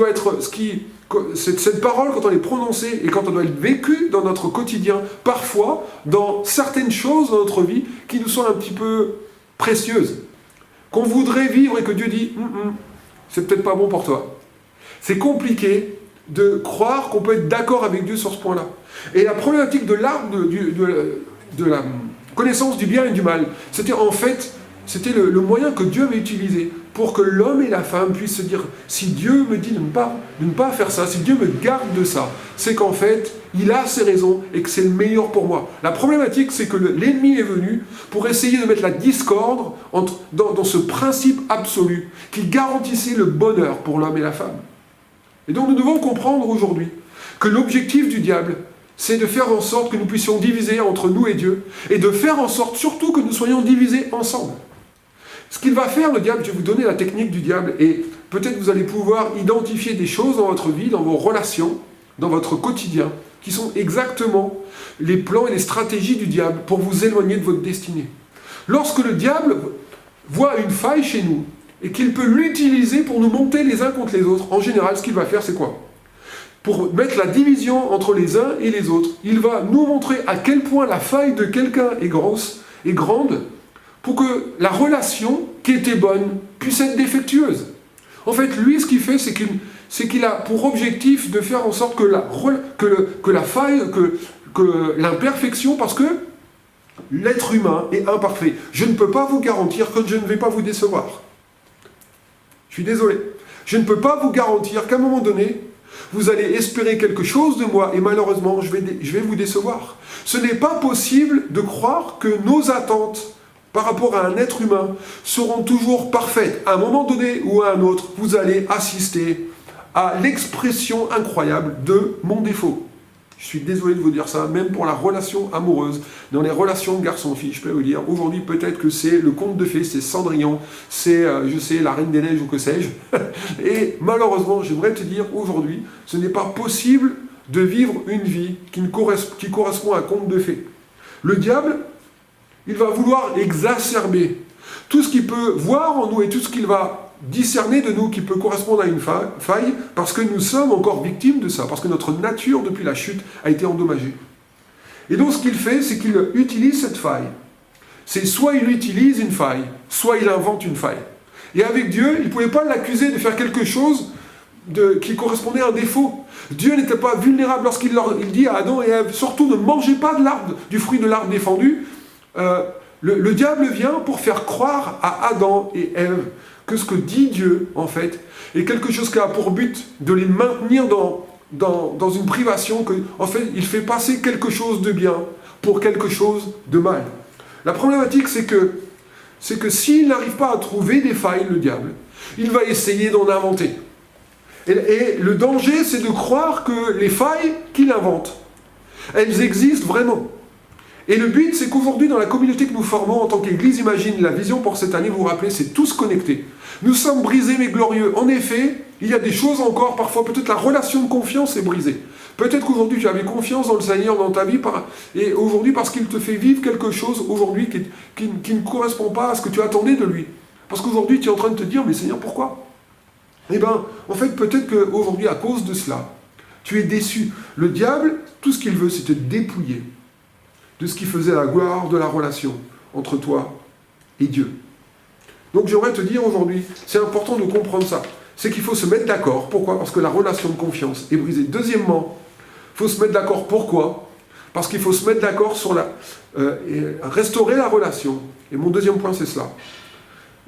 parole, quand on est prononcée et quand on doit être vécue dans notre quotidien, parfois, dans certaines choses dans notre vie qui nous sont un petit peu précieuses, qu'on voudrait vivre et que Dieu dit c'est peut-être pas bon pour toi. C'est compliqué de croire qu'on peut être d'accord avec Dieu sur ce point-là. Et la problématique de l'arbre de la connaissance du bien et du mal, c'était le moyen que Dieu avait utilisé pour que l'homme et la femme puissent se dire, si Dieu me dit de ne pas faire ça, si Dieu me garde de ça, c'est qu'en fait, il a ses raisons et que c'est le meilleur pour moi. La problématique, c'est que l'ennemi est venu pour essayer de mettre la discorde dans ce principe absolu qui garantissait le bonheur pour l'homme et la femme. Et donc nous devons comprendre aujourd'hui que l'objectif du diable, c'est de faire en sorte que nous puissions diviser entre nous et Dieu, et de faire en sorte surtout que nous soyons divisés ensemble. Ce qu'il va faire, le diable, je vais vous donner la technique du diable, et peut-être vous allez pouvoir identifier des choses dans votre vie, dans vos relations, dans votre quotidien, qui sont exactement les plans et les stratégies du diable pour vous éloigner de votre destinée. Lorsque le diable voit une faille chez nous, et qu'il peut l'utiliser pour nous monter les uns contre les autres, en général, ce qu'il va faire, c'est quoi ? Pour mettre la division entre les uns et les autres, il va nous montrer à quel point la faille de quelqu'un est grande, pour que la relation qui était bonne puisse être défectueuse. En fait, lui, ce qu'il fait, c'est qu'il a pour objectif de faire en sorte que la faille, que l'imperfection, parce que l'être humain est imparfait. Je ne peux pas vous garantir que je ne vais pas vous décevoir. Je suis désolé. Je ne peux pas vous garantir qu'à un moment donné, vous allez espérer quelque chose de moi et malheureusement, je vais vous décevoir. Ce n'est pas possible de croire que nos attentes par rapport à un être humain seront toujours parfaites. À un moment donné ou à un autre, vous allez assister à l'expression incroyable de mon défaut. Je suis désolé de vous dire ça, même pour la relation amoureuse, dans les relations garçon-fille, je peux vous dire, aujourd'hui peut-être que c'est le conte de fées, c'est Cendrillon, c'est, la Reine des Neiges ou que sais-je. Et malheureusement, j'aimerais te dire, aujourd'hui, ce n'est pas possible de vivre une vie qui correspond à un conte de fées. Le diable, il va vouloir exacerber tout ce qu'il peut voir en nous et tout ce qu'il va discerner de nous qui peut correspondre à une faille, parce que nous sommes encore victimes de ça, parce que notre nature, depuis la chute, a été endommagée. Et donc ce qu'il fait, c'est qu'il utilise cette faille. C'est soit il utilise une faille, soit il invente une faille. Et avec Dieu, il ne pouvait pas l'accuser de faire quelque chose qui correspondait à un défaut. Dieu n'était pas vulnérable lorsqu'il dit à Adam et Ève, surtout ne mangez pas du fruit de l'arbre défendu. Le diable vient pour faire croire à Adam et Ève que ce que dit Dieu, en fait, est quelque chose qui a pour but de les maintenir dans une privation, que, en fait, il fait passer quelque chose de bien pour quelque chose de mal. La problématique, c'est que s'il n'arrive pas à trouver des failles, le diable, il va essayer d'en inventer. Et le danger, c'est de croire que les failles qu'il invente, elles existent vraiment. Et le but, c'est qu'aujourd'hui, dans la communauté que nous formons en tant qu'Église, imagine la vision pour cette année, vous vous rappelez, c'est tous connectés. Nous sommes brisés mais glorieux. En effet, il y a des choses encore, parfois, peut-être la relation de confiance est brisée. Peut-être qu'aujourd'hui, tu avais confiance dans le Seigneur, dans ta vie, et aujourd'hui, parce qu'il te fait vivre quelque chose, aujourd'hui, qui ne correspond pas à ce que tu attendais de lui. Parce qu'aujourd'hui, tu es en train de te dire, mais Seigneur, pourquoi ? Eh bien, en fait, peut-être qu'aujourd'hui, à cause de cela, tu es déçu. Le diable, tout ce qu'il veut, c'est te dépouiller de ce qui faisait la gloire de la relation entre toi et Dieu. Donc j'aimerais te dire aujourd'hui, c'est important de comprendre ça. C'est qu'il faut se mettre d'accord. Pourquoi ? Parce que la relation de confiance est brisée. Deuxièmement, il faut se mettre d'accord. Pourquoi ? Parce qu'il faut se mettre d'accord sur restaurer la relation. Et mon deuxième point, c'est cela.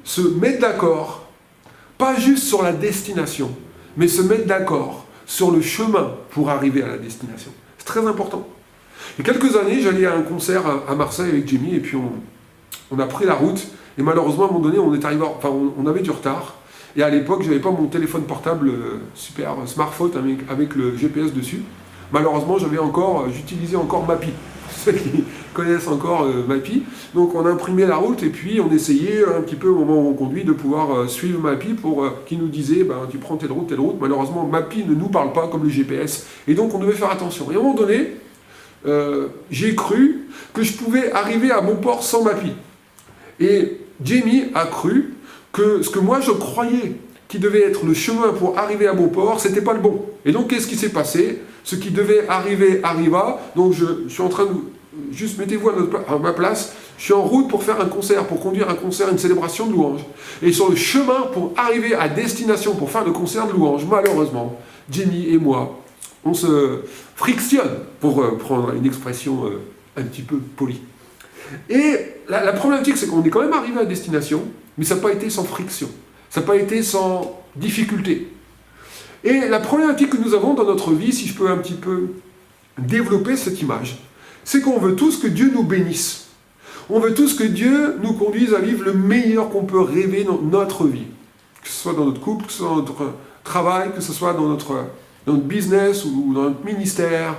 Se mettre d'accord, pas juste sur la destination, mais se mettre d'accord sur le chemin pour arriver à la destination. C'est très important. Il y a quelques années, j'allais à un concert à Marseille avec Jimmy, et puis on a pris la route, et malheureusement, à un moment donné, on avait du retard, et à l'époque, je n'avais pas mon téléphone portable super smartphone avec le GPS dessus. Malheureusement, j'utilisais encore Mappy, ceux qui connaissent encore Mappy. Donc on imprimait la route, et puis on essayait un petit peu au moment où on conduit de pouvoir suivre Mappy qui nous disait, tu prends telle route. Malheureusement, Mappy ne nous parle pas comme le GPS, et donc on devait faire attention. Et à un moment donné, j'ai cru que je pouvais arriver à Beauport sans Mappy. Et Jamie a cru que ce que moi je croyais qui devait être le chemin pour arriver à Beauport, c'était pas le bon. Et donc qu'est-ce qui s'est passé ? Ce qui devait arriver, arriva. Donc je suis en train de... Juste mettez-vous à ma place. Je suis en route pour faire un concert, pour conduire un concert, une célébration de louange. Et sur le chemin pour arriver à destination, pour faire le concert de louange, malheureusement, Jamie et moi, on se frictionne, pour prendre une expression un petit peu polie. Et la problématique, c'est qu'on est quand même arrivé à destination, mais ça n'a pas été sans friction, ça n'a pas été sans difficulté. Et la problématique que nous avons dans notre vie, si je peux un petit peu développer cette image, c'est qu'on veut tous que Dieu nous bénisse. On veut tous que Dieu nous conduise à vivre le meilleur qu'on peut rêver dans notre vie. Que ce soit dans notre couple, que ce soit dans notre travail, que ce soit dans notre business ou dans notre ministère.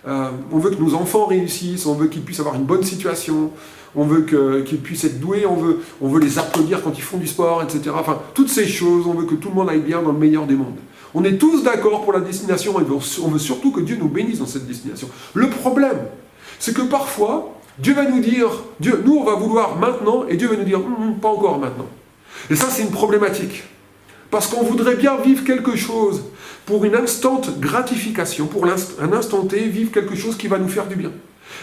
On veut que nos enfants réussissent, on veut qu'ils puissent avoir une bonne situation, on veut qu'ils puissent être doués, on veut les applaudir quand ils font du sport, etc. Enfin, toutes ces choses, on veut que tout le monde aille bien dans le meilleur des mondes. On est tous d'accord pour la destination et on veut surtout que Dieu nous bénisse dans cette destination. Le problème, c'est que parfois, Dieu va nous dire, nous on va vouloir maintenant, et Dieu va nous dire, pas encore maintenant. Et ça c'est une problématique. Parce qu'on voudrait bien vivre quelque chose pour une instant gratification, pour un instant T, vivre quelque chose qui va nous faire du bien.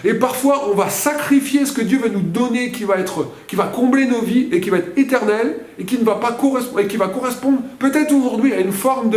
Et parfois on va sacrifier ce que Dieu va nous donner, qui va combler nos vies et qui va être éternel, et qui ne va pas correspondre, et qui va correspondre peut-être aujourd'hui à une forme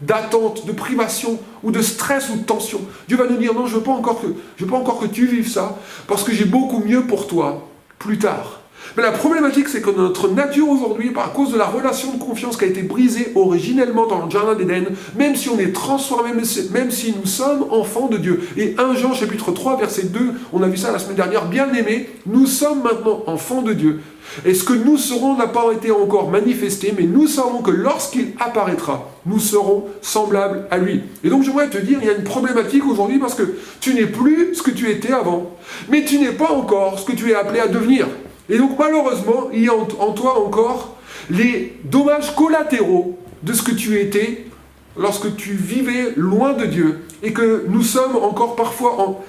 d'attente, de privation, ou de stress ou de tension. Dieu va nous dire, non, je veux pas encore que tu vives ça, parce que j'ai beaucoup mieux pour toi, plus tard. Mais la problématique, c'est que notre nature aujourd'hui, par cause de la relation de confiance qui a été brisée originellement dans le jardin d'Éden, même si on est transformé, même si nous sommes enfants de Dieu. Et 1 Jean chapitre 3, verset 2, on a vu ça la semaine dernière, bien aimés, nous sommes maintenant enfants de Dieu. Et ce que nous serons n'a pas été encore manifesté, mais nous savons que lorsqu'il apparaîtra, nous serons semblables à lui. Et donc j'aimerais te dire, il y a une problématique aujourd'hui parce que tu n'es plus ce que tu étais avant, mais tu n'es pas encore ce que tu es appelé à devenir. Et donc malheureusement, il y a en toi encore les dommages collatéraux de ce que tu étais lorsque tu vivais loin de Dieu, et que nous sommes encore parfois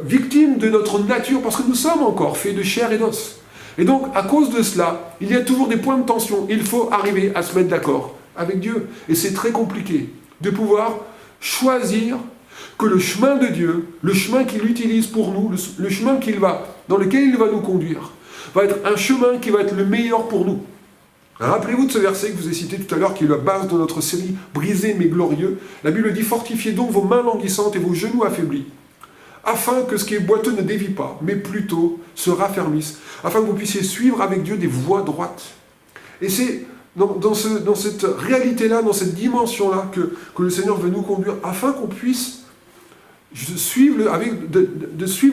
victimes de notre nature, parce que nous sommes encore faits de chair et d'os. Et donc, à cause de cela, il y a toujours des points de tension. Il faut arriver à se mettre d'accord avec Dieu. Et c'est très compliqué de pouvoir choisir que le chemin de Dieu, le chemin qu'il utilise pour nous, le chemin dans lequel il va nous conduire, va être un chemin qui va être le meilleur pour nous. Rappelez-vous de ce verset que je vous ai cité tout à l'heure, qui est la base de notre série « Brisés mais glorieux ». La Bible dit « Fortifiez donc vos mains languissantes et vos genoux affaiblis, afin que ce qui est boiteux ne dévie pas, mais plutôt se raffermisse, afin que vous puissiez suivre avec Dieu des voies droites. » Et c'est dans cette réalité-là, dans cette dimension-là, que le Seigneur veut nous conduire, afin qu'on puisse suivre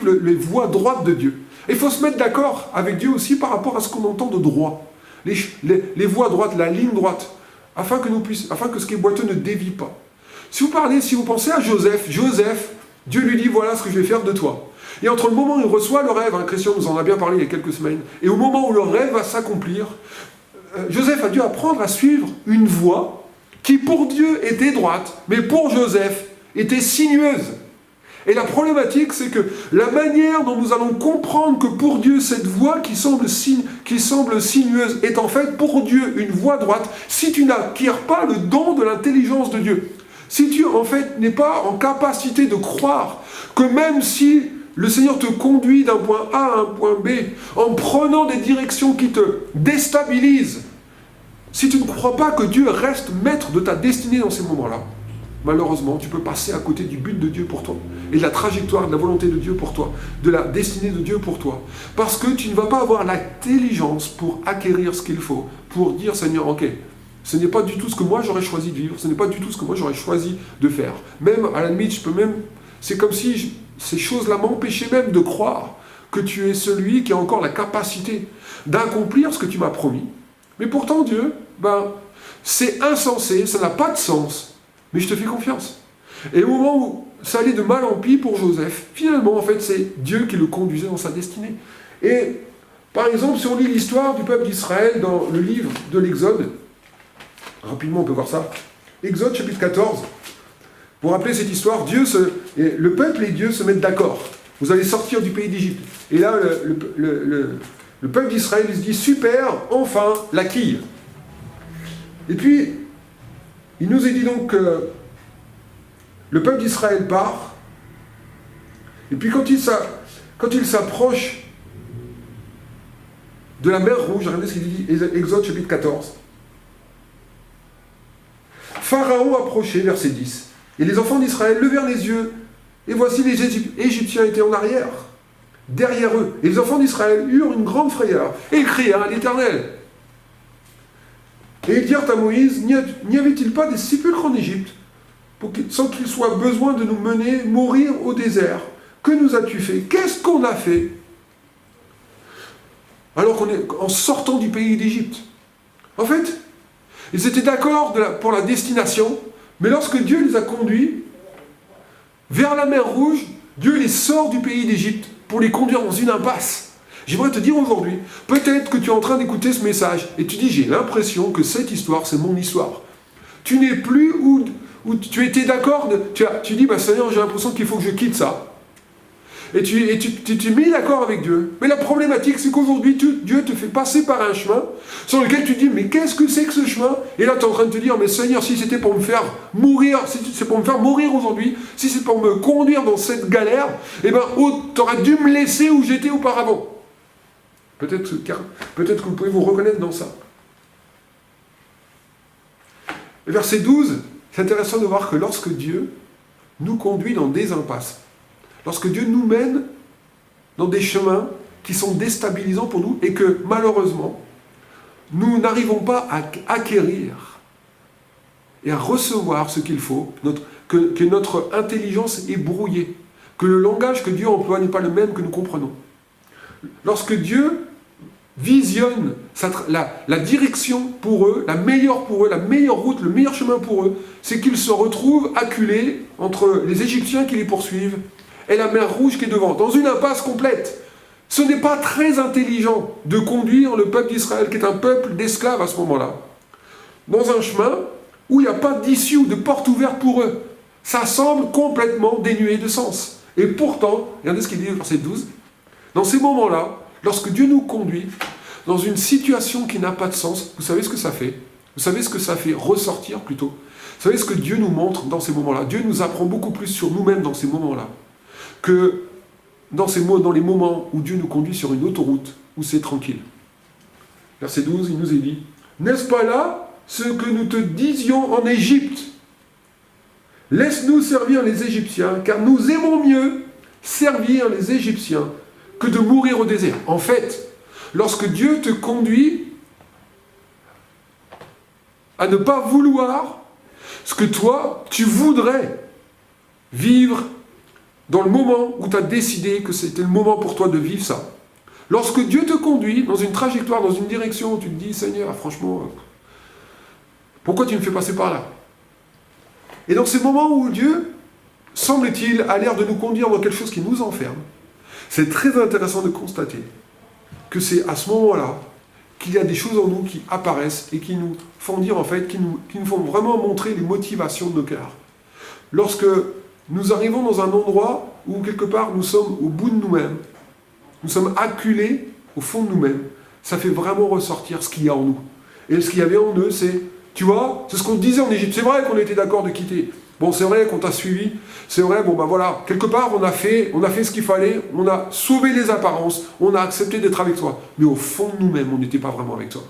les voies droites de Dieu. Et il faut se mettre d'accord avec Dieu aussi par rapport à ce qu'on entend de droit. Les voies droites, la ligne droite, afin que ce qui est boiteux ne dévie pas. Si vous pensez à Joseph, Dieu lui dit, voilà ce que je vais faire de toi. Et entre le moment où il reçoit le rêve, Christian nous en a bien parlé il y a quelques semaines, et au moment où le rêve va s'accomplir, Joseph a dû apprendre à suivre une voie qui pour Dieu était droite, mais pour Joseph était sinueuse. Et la problématique, c'est que la manière dont nous allons comprendre que pour Dieu, cette voie qui semble sinueuse est en fait pour Dieu une voie droite, si tu n'acquiers pas le don de l'intelligence de Dieu. Si tu, en fait, n'es pas en capacité de croire que même si le Seigneur te conduit d'un point A à un point B, en prenant des directions qui te déstabilisent, si tu ne crois pas que Dieu reste maître de ta destinée dans ces moments-là, malheureusement, tu peux passer à côté du but de Dieu pour toi, et de la trajectoire, de la volonté de Dieu pour toi, de la destinée de Dieu pour toi. Parce que tu ne vas pas avoir l'intelligence pour acquérir ce qu'il faut, pour dire, Seigneur, ok, ce n'est pas du tout ce que moi j'aurais choisi de vivre, ce n'est pas du tout ce que moi j'aurais choisi de faire. Même, à la limite, c'est comme si ces choses-là m'empêchaient même de croire que tu es celui qui a encore la capacité d'accomplir ce que tu m'as promis. Mais pourtant, Dieu, c'est insensé, ça n'a pas de sens, mais je te fais confiance. Et au moment où ça allait de mal en pis pour Joseph, finalement, en fait, c'est Dieu qui le conduisait dans sa destinée. Et, par exemple, si on lit l'histoire du peuple d'Israël dans le livre de l'Exode, rapidement, on peut voir ça. Exode chapitre 14. Pour rappeler cette histoire, le peuple et Dieu se mettent d'accord. Vous allez sortir du pays d'Égypte. Et là, le peuple d'Israël, il se dit, super, enfin, la quille. Et puis, il nous est dit donc que le peuple d'Israël part. Et puis, quand il s'approche de la mer Rouge, regardez ce qu'il dit, Exode chapitre 14. Pharaon approchait, verset 10, et les enfants d'Israël levèrent les yeux, et voici les Égyptiens étaient en arrière, derrière eux. Et les enfants d'Israël eurent une grande frayeur, et ils crièrent à l'Éternel. Et ils dirent à Moïse, n'y avait-il pas des sépulcres en Égypte, sans qu'il soit besoin de nous mener mourir au désert. Que nous as-tu fait? Qu'est-ce qu'on a fait? Alors qu'on est en sortant du pays d'Égypte. En fait, ils étaient d'accord pour la destination, mais lorsque Dieu les a conduits vers la mer Rouge, Dieu les sort du pays d'Égypte pour les conduire dans une impasse. J'aimerais te dire aujourd'hui, peut-être que tu es en train d'écouter ce message et tu dis, j'ai l'impression que cette histoire, c'est mon histoire. Tu n'es plus où tu étais d'accord, tu dis, bah, Seigneur, j'ai l'impression qu'il faut que je quitte ça. Et tu t'es mis d'accord avec Dieu. Mais la problématique, c'est qu'aujourd'hui, Dieu te fait passer par un chemin sur lequel tu te dis, mais qu'est-ce que c'est que ce chemin? Et là, tu es en train de te dire, mais Seigneur, si c'était pour me faire mourir, si c'est pour me faire mourir aujourd'hui, si c'est pour me conduire dans cette galère, eh bien, tu aurais dû me laisser où j'étais auparavant. Peut-être que vous pouvez vous reconnaître dans ça. Et verset 12, c'est intéressant de voir que lorsque Dieu nous conduit dans des impasses, lorsque Dieu nous mène dans des chemins qui sont déstabilisants pour nous et que malheureusement, nous n'arrivons pas à acquérir et à recevoir ce qu'il faut, que notre intelligence est brouillée, que le langage que Dieu emploie n'est pas le même que nous comprenons. Lorsque Dieu visionne la direction pour eux, la meilleure route, le meilleur chemin pour eux, c'est qu'ils se retrouvent acculés entre les Égyptiens qui les poursuivent et la mer Rouge qui est devant, dans une impasse complète. Ce n'est pas très intelligent de conduire le peuple d'Israël, qui est un peuple d'esclaves à ce moment-là, dans un chemin où il n'y a pas d'issue ou de porte ouverte pour eux. Ça semble complètement dénué de sens. Et pourtant, regardez ce qu'il dit au verset 12, dans ces moments-là, lorsque Dieu nous conduit dans une situation qui n'a pas de sens, vous savez ce que ça fait? Vous savez ce que ça fait ressortir plutôt? Vous savez ce que Dieu nous montre dans ces moments-là? Dieu nous apprend beaucoup plus sur nous-mêmes dans ces moments-là que dans les moments où Dieu nous conduit sur une autoroute où c'est tranquille. Verset 12, il nous est dit, « N'est-ce pas là ce que nous te disions en Égypte? Laisse-nous servir les Égyptiens, car nous aimons mieux servir les Égyptiens que de mourir au désert. » En fait, lorsque Dieu te conduit à ne pas vouloir ce que toi, tu voudrais vivre dans le moment où tu as décidé que c'était le moment pour toi de vivre ça. Lorsque Dieu te conduit dans une trajectoire, dans une direction où tu te dis, Seigneur, franchement, pourquoi tu me fais passer par là? Et dans ces moments où Dieu, semble-t-il, a l'air de nous conduire dans quelque chose qui nous enferme, c'est très intéressant de constater que c'est à ce moment-là qu'il y a des choses en nous qui apparaissent et qui nous font dire, en fait, qui nous font vraiment montrer les motivations de nos cœurs. Lorsque nous arrivons dans un endroit où, quelque part, nous sommes au bout de nous-mêmes, nous sommes acculés au fond de nous-mêmes, ça fait vraiment ressortir ce qu'il y a en nous. Et ce qu'il y avait en eux, c'est, tu vois, c'est ce qu'on disait en Égypte. C'est vrai qu'on était d'accord de quitter. Bon, c'est vrai qu'on t'a suivi. C'est vrai, bon ben voilà, quelque part, on a fait ce qu'il fallait, on a sauvé les apparences, on a accepté d'être avec toi. Mais au fond de nous-mêmes, on n'était pas vraiment avec toi.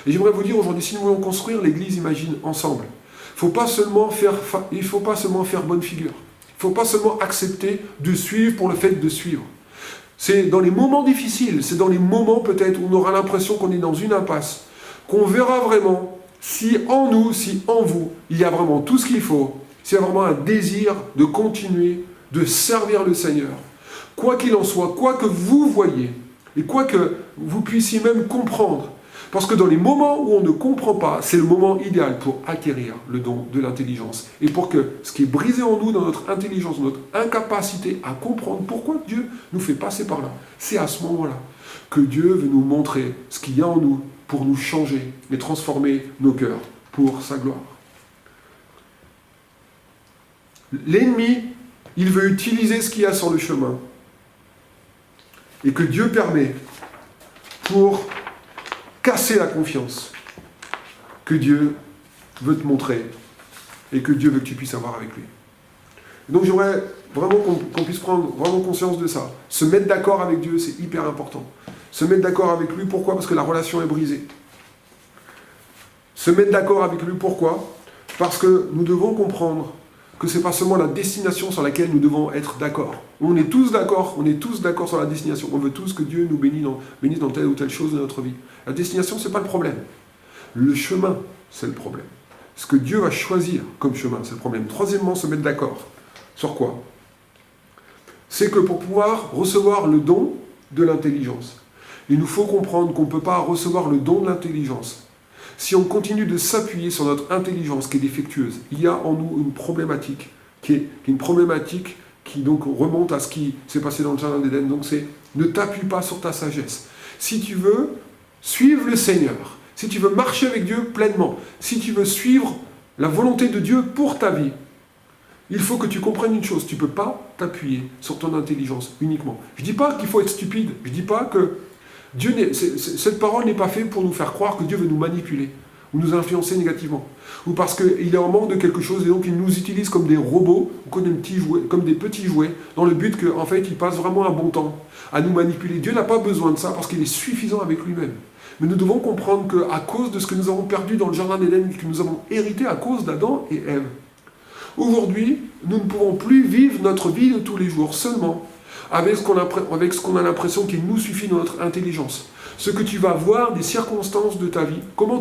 Et j'aimerais vous dire aujourd'hui, si nous voulons construire l'Église Imagine ensemble, il ne faut pas seulement faire bonne figure. Il ne faut pas seulement accepter de suivre pour le fait de suivre. C'est dans les moments difficiles, c'est dans les moments peut-être où on aura l'impression qu'on est dans une impasse, qu'on verra vraiment si en nous, si en vous, il y a vraiment tout ce qu'il faut, s'il y a vraiment un désir de continuer, de servir le Seigneur. Quoi qu'il en soit, quoi que vous voyez, et quoi que vous puissiez même comprendre, parce que dans les moments où on ne comprend pas, c'est le moment idéal pour acquérir le don de l'intelligence. Et pour que ce qui est brisé en nous, dans notre intelligence, notre incapacité à comprendre pourquoi Dieu nous fait passer par là, c'est à ce moment-là que Dieu veut nous montrer ce qu'il y a en nous pour nous changer et transformer nos cœurs pour sa gloire. L'ennemi, il veut utiliser ce qu'il y a sur le chemin et que Dieu permet pour casser la confiance que Dieu veut te montrer et que Dieu veut que tu puisses avoir avec lui. Donc j'aimerais vraiment qu'on puisse prendre vraiment conscience de ça. Se mettre d'accord avec Dieu, c'est hyper important. Se mettre d'accord avec lui, pourquoi? Parce que la relation est brisée. Se mettre d'accord avec lui, pourquoi? Parce que nous devons comprendre que ce n'est pas seulement la destination sur laquelle nous devons être d'accord. On est tous d'accord sur la destination. On veut tous que Dieu nous bénisse dans telle ou telle chose de notre vie. La destination, ce n'est pas le problème. Le chemin, c'est le problème. ce que Dieu va choisir comme chemin, c'est le problème. Troisièmement, se mettre d'accord. Sur quoi? C'est que pour pouvoir recevoir le don de l'intelligence, il nous faut comprendre qu'on ne peut pas recevoir le don de l'intelligence si on continue de s'appuyer sur notre intelligence qui est défectueuse. Il y a en nous une problématique qui est une problématique qui donc remonte à ce qui s'est passé dans le jardin d'Éden. Donc c'est ne t'appuie pas sur ta sagesse. Si tu veux suivre le Seigneur, si tu veux marcher avec Dieu pleinement, si tu veux suivre la volonté de Dieu pour ta vie, il faut que tu comprennes une chose, tu ne peux pas t'appuyer sur ton intelligence uniquement. Je ne dis pas qu'il faut être stupide, je ne dis pas que cette parole n'est pas faite pour nous faire croire que Dieu veut nous manipuler ou nous influencer négativement, ou parce qu'il est en manque de quelque chose et donc il nous utilise comme des robots ou comme des petits jouets dans le but qu'en fait il passe vraiment un bon temps à nous manipuler. Dieu n'a pas besoin de ça parce qu'il est suffisant avec lui-même. Mais nous devons comprendre qu'à cause de ce que nous avons perdu dans le jardin d'Éden, que nous avons hérité à cause d'Adam et Ève, aujourd'hui, nous ne pouvons plus vivre notre vie de tous les jours seulement avec ce qu'on a l'impression qu'il nous suffit dans notre intelligence. Ce que tu vas voir des circonstances de ta vie, comment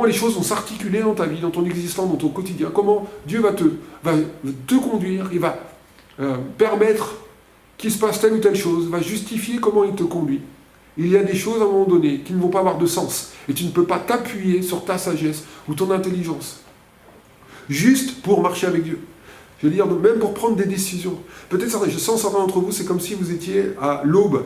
les choses vont s'articuler dans ta vie, dans ton existence, dans ton quotidien, comment Dieu va te conduire, il va permettre qu'il se passe telle ou telle chose, va justifier comment il te conduit. Il y a des choses à un moment donné qui ne vont pas avoir de sens, et tu ne peux pas t'appuyer sur ta sagesse ou ton intelligence, juste pour marcher avec Dieu. Je veux dire, même pour prendre des décisions. Peut-être, je sens certains d'entre vous, c'est comme si vous étiez à l'aube,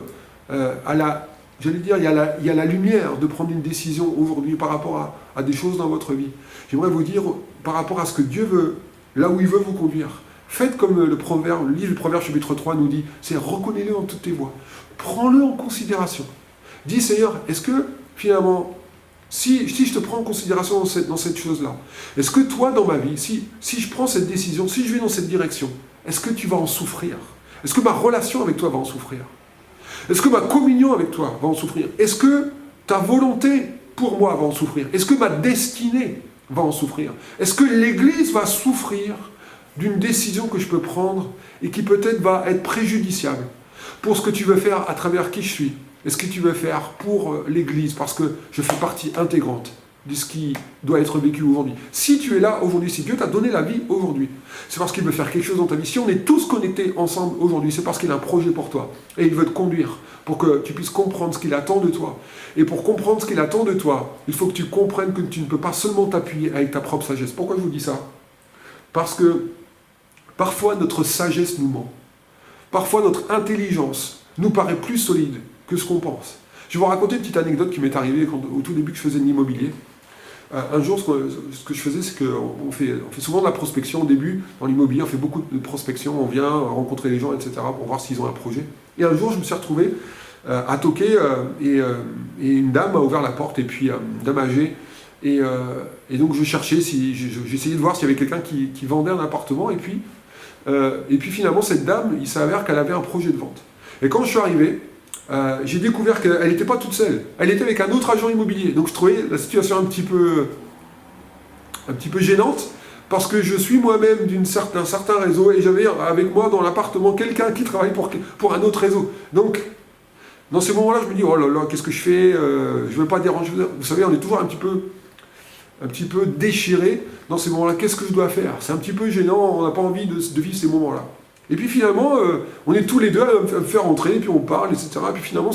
j'allais dire, il y a la lumière de prendre une décision aujourd'hui par rapport à des choses dans votre vie. J'aimerais vous dire, par rapport à ce que Dieu veut, là où il veut vous conduire, faites comme le livre du Proverbe chapitre 3 nous dit, c'est reconnais-le dans toutes tes voies. Prends-le en considération. Dis, Seigneur, est-ce que finalement, si je te prends en considération dans cette chose-là, est-ce que toi, dans ma vie, si je prends cette décision, si je vais dans cette direction, est-ce que tu vas en souffrir? Est-ce que ma relation avec toi va en souffrir? Est-ce que ma communion avec toi va en souffrir? Est-ce que ta volonté pour moi va en souffrir? Est-ce que ma destinée va en souffrir? Est-ce que l'Église va souffrir d'une décision que je peux prendre et qui peut-être va être préjudiciable pour ce que tu veux faire à travers qui je suis? Est-ce que tu veux faire pour l'Église parce que je fais partie intégrante de ce qui doit être vécu aujourd'hui? Si tu es là aujourd'hui, si Dieu t'a donné la vie aujourd'hui, c'est parce qu'il veut faire quelque chose dans ta vie. Si on est tous connectés ensemble aujourd'hui, c'est parce qu'il a un projet pour toi. Et il veut te conduire pour que tu puisses comprendre ce qu'il attend de toi. Et pour comprendre ce qu'il attend de toi, il faut que tu comprennes que tu ne peux pas seulement t'appuyer avec ta propre sagesse. Pourquoi je vous dis ça? Parce que parfois notre sagesse nous ment. Parfois notre intelligence nous paraît plus solide que ce qu'on pense. Je vais vous raconter une petite anecdote qui m'est arrivée au tout début que je faisais de l'immobilier. Un jour, ce que je faisais, c'est qu'on fait souvent de la prospection au début. Dans l'immobilier, on fait beaucoup de prospection, on vient rencontrer les gens, etc., pour voir s'ils ont un projet. Et un jour, je me suis retrouvé à toquer, et une dame m'a ouvert la porte, et puis une dame âgée. Et donc, je cherchais, j'essayais de voir s'il y avait quelqu'un qui vendait un appartement, et puis finalement, cette dame, il s'avère qu'elle avait un projet de vente. Et quand je suis arrivé, j'ai découvert qu'elle n'était pas toute seule. Elle était avec un autre agent immobilier. Donc je trouvais la situation un petit peu gênante, parce que je suis moi-même d'un certain réseau, et j'avais avec moi dans l'appartement quelqu'un qui travaille pour un autre réseau. Donc, dans ces moments-là, je me dis, oh là là, qu'est-ce que je fais? Je ne veux pas déranger. Vous savez, on est toujours un petit peu déchiré dans ces moments-là. Qu'est-ce que je dois faire? C'est un petit peu gênant, on n'a pas envie de vivre ces moments-là. Et puis finalement, on est tous les deux à me faire rentrer, et puis on parle, etc. Et puis finalement,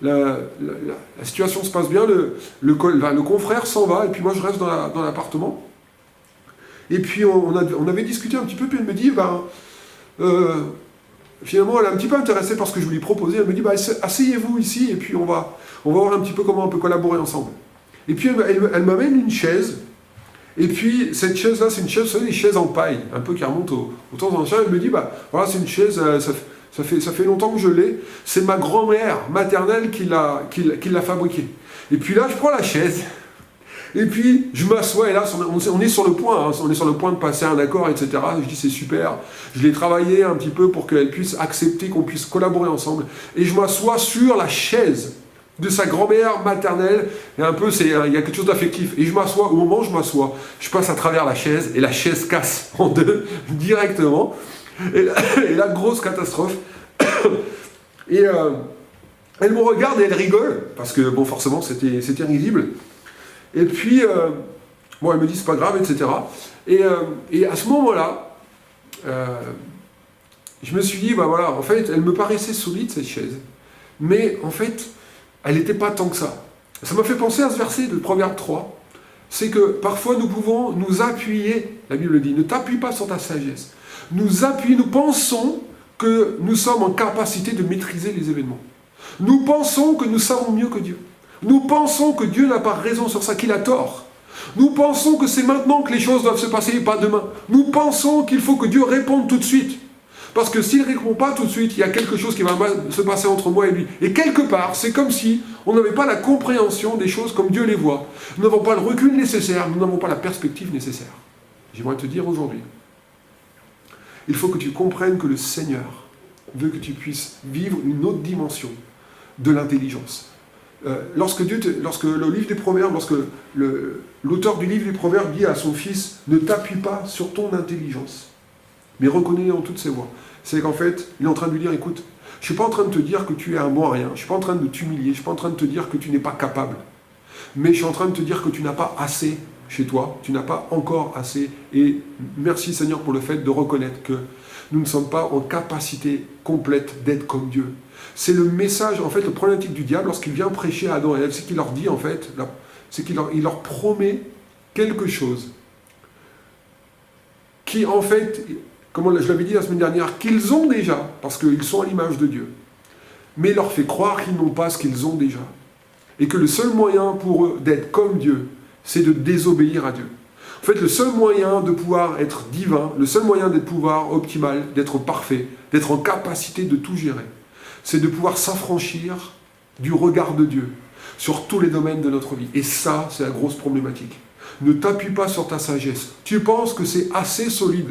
la situation se passe bien, le confrère s'en va, et puis moi je reste dans l'appartement. Et puis on avait discuté un petit peu, puis elle me dit, finalement elle est un petit peu intéressée par ce que je lui proposais. Elle me dit, asseyez-vous ici, et puis on va voir un petit peu comment on peut collaborer ensemble. Et puis elle m'amène une chaise. Et puis, cette chaise-là, c'est une chaise, vous savez, des chaises en paille, un peu qui remontent au temps ancien. Elle me dit, voilà, c'est une chaise, ça fait longtemps que je l'ai. C'est ma grand-mère maternelle qui l'a fabriquée. Et puis là, je prends la chaise, et puis je m'assois, et là, on est sur le point, on est sur le point de passer un accord, etc. Je dis, c'est super. Je l'ai travaillé un petit peu pour qu'elle puisse accepter qu'on puisse collaborer ensemble. Et je m'assois sur la chaise de sa grand-mère maternelle, et un peu, il y a quelque chose d'affectif. Et je m'assois, au moment où je m'assois, je passe à travers la chaise, et la chaise casse en deux, directement. Et là, grosse catastrophe. Et elle me regarde et elle rigole, parce que, bon, forcément, c'était risible. Et puis, Bon, elle me dit, c'est pas grave, etc. Et à ce moment-là, je me suis dit, bah voilà, en fait, elle me paraissait solide, cette chaise. Mais en fait, elle n'était pas tant que ça. Ça m'a fait penser à ce verset de Proverbe 3. C'est que parfois nous pouvons nous appuyer, la Bible dit, ne t'appuie pas sur ta sagesse. Nous pensons que nous sommes en capacité de maîtriser les événements. Nous pensons que nous savons mieux que Dieu. Nous pensons que Dieu n'a pas raison sur ça, qu'il a tort. Nous pensons que c'est maintenant que les choses doivent se passer et pas demain. Nous pensons qu'il faut que Dieu réponde tout de suite. Parce que s'il ne répond pas tout de suite, il y a quelque chose qui va se passer entre moi et lui. Et quelque part, c'est comme si on n'avait pas la compréhension des choses comme Dieu les voit. Nous n'avons pas le recul nécessaire, nous n'avons pas la perspective nécessaire. J'aimerais te dire aujourd'hui, il faut que tu comprennes que le Seigneur veut que tu puisses vivre une autre dimension de l'intelligence. Lorsque le livre des Proverbes, lorsque l'auteur du livre des Proverbes dit à son fils, ne t'appuie pas sur ton intelligence, mais reconnais-le en toutes ses voies. C'est qu'en fait, il est en train de lui dire, écoute, je ne suis pas en train de te dire que tu es un bon à rien, je ne suis pas en train de t'humilier, je ne suis pas en train de te dire que tu n'es pas capable, mais je suis en train de te dire que tu n'as pas assez chez toi, tu n'as pas encore assez, et merci Seigneur pour le fait de reconnaître que nous ne sommes pas en capacité complète d'être comme Dieu. C'est le message, en fait, le problématique du diable, lorsqu'il vient prêcher à Adam et Ève, c'est qu'il leur dit, en fait, c'est qu'il leur promet quelque chose qui, en fait, comme je l'avais dit la semaine dernière, qu'ils ont déjà, parce qu'ils sont à l'image de Dieu, mais il leur fait croire qu'ils n'ont pas ce qu'ils ont déjà. Et que le seul moyen pour eux d'être comme Dieu, c'est de désobéir à Dieu. En fait, le seul moyen de pouvoir être divin, le seul moyen d'être pouvoir optimal, d'être parfait, d'être en capacité de tout gérer, c'est de pouvoir s'affranchir du regard de Dieu sur tous les domaines de notre vie. Et ça, c'est la grosse problématique. Ne t'appuie pas sur ta sagesse. Tu penses que c'est assez solide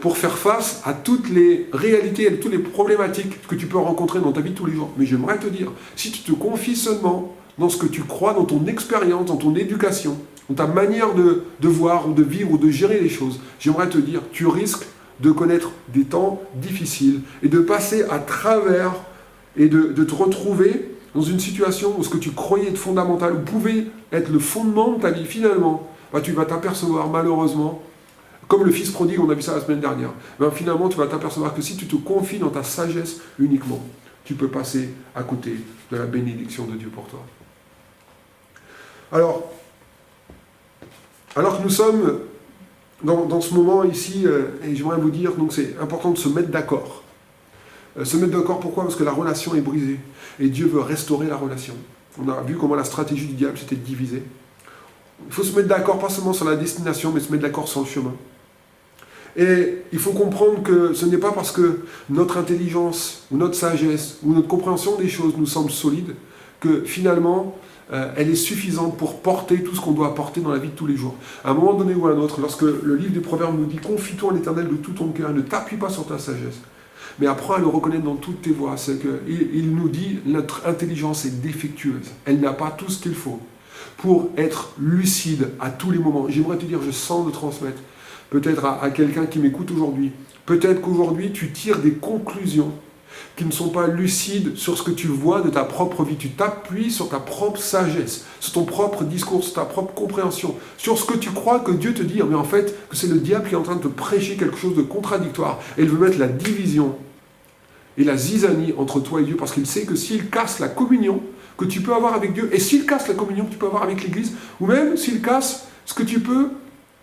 pour faire face à toutes les réalités et toutes les problématiques que tu peux rencontrer dans ta vie de tous les jours. Mais j'aimerais te dire, si tu te confies seulement dans ce que tu crois, dans ton expérience, dans ton éducation, dans ta manière de voir ou de vivre ou de gérer les choses, j'aimerais te dire, tu risques de connaître des temps difficiles et de passer à travers et de te retrouver dans une situation où ce que tu croyais être fondamental, ou pouvait être le fondement de ta vie, finalement, tu vas t'apercevoir malheureusement, comme le fils prodigue, on a vu ça la semaine dernière, finalement tu vas t'apercevoir que si tu te confies dans ta sagesse uniquement, tu peux passer à côté de la bénédiction de Dieu pour toi. Alors que nous sommes dans ce moment ici, et j'aimerais vous dire, donc c'est important de se mettre d'accord. Se mettre d'accord, pourquoi ? Parce que la relation est brisée, et Dieu veut restaurer la relation. On a vu comment la stratégie du diable c'était de diviser. Il faut se mettre d'accord, pas seulement sur la destination, mais se mettre d'accord sur le chemin. Et il faut comprendre que ce n'est pas parce que notre intelligence, ou notre sagesse, ou notre compréhension des choses nous semble solide, que finalement, elle est suffisante pour porter tout ce qu'on doit porter dans la vie de tous les jours. À un moment donné ou à un autre, lorsque le livre des Proverbes nous dit « Confie-toi en l'Éternel de tout ton cœur, ne t'appuie pas sur ta sagesse ». Mais apprends à le reconnaître dans toutes tes voies. C'est qu'il nous dit « Notre intelligence est défectueuse. Elle n'a pas tout ce qu'il faut pour être lucide à tous les moments. » J'aimerais te dire, je sens le transmettre. Peut-être à quelqu'un qui m'écoute aujourd'hui. Peut-être qu'aujourd'hui, tu tires des conclusions qui ne sont pas lucides sur ce que tu vois de ta propre vie. Tu t'appuies sur ta propre sagesse, sur ton propre discours, sur ta propre compréhension, sur ce que tu crois que Dieu te dit, mais en fait, que c'est le diable qui est en train de te prêcher quelque chose de contradictoire. Et il veut mettre la division et la zizanie entre toi et Dieu, parce qu'il sait que s'il casse la communion que tu peux avoir avec Dieu, et s'il casse la communion que tu peux avoir avec l'Église, ou même s'il casse ce que tu peux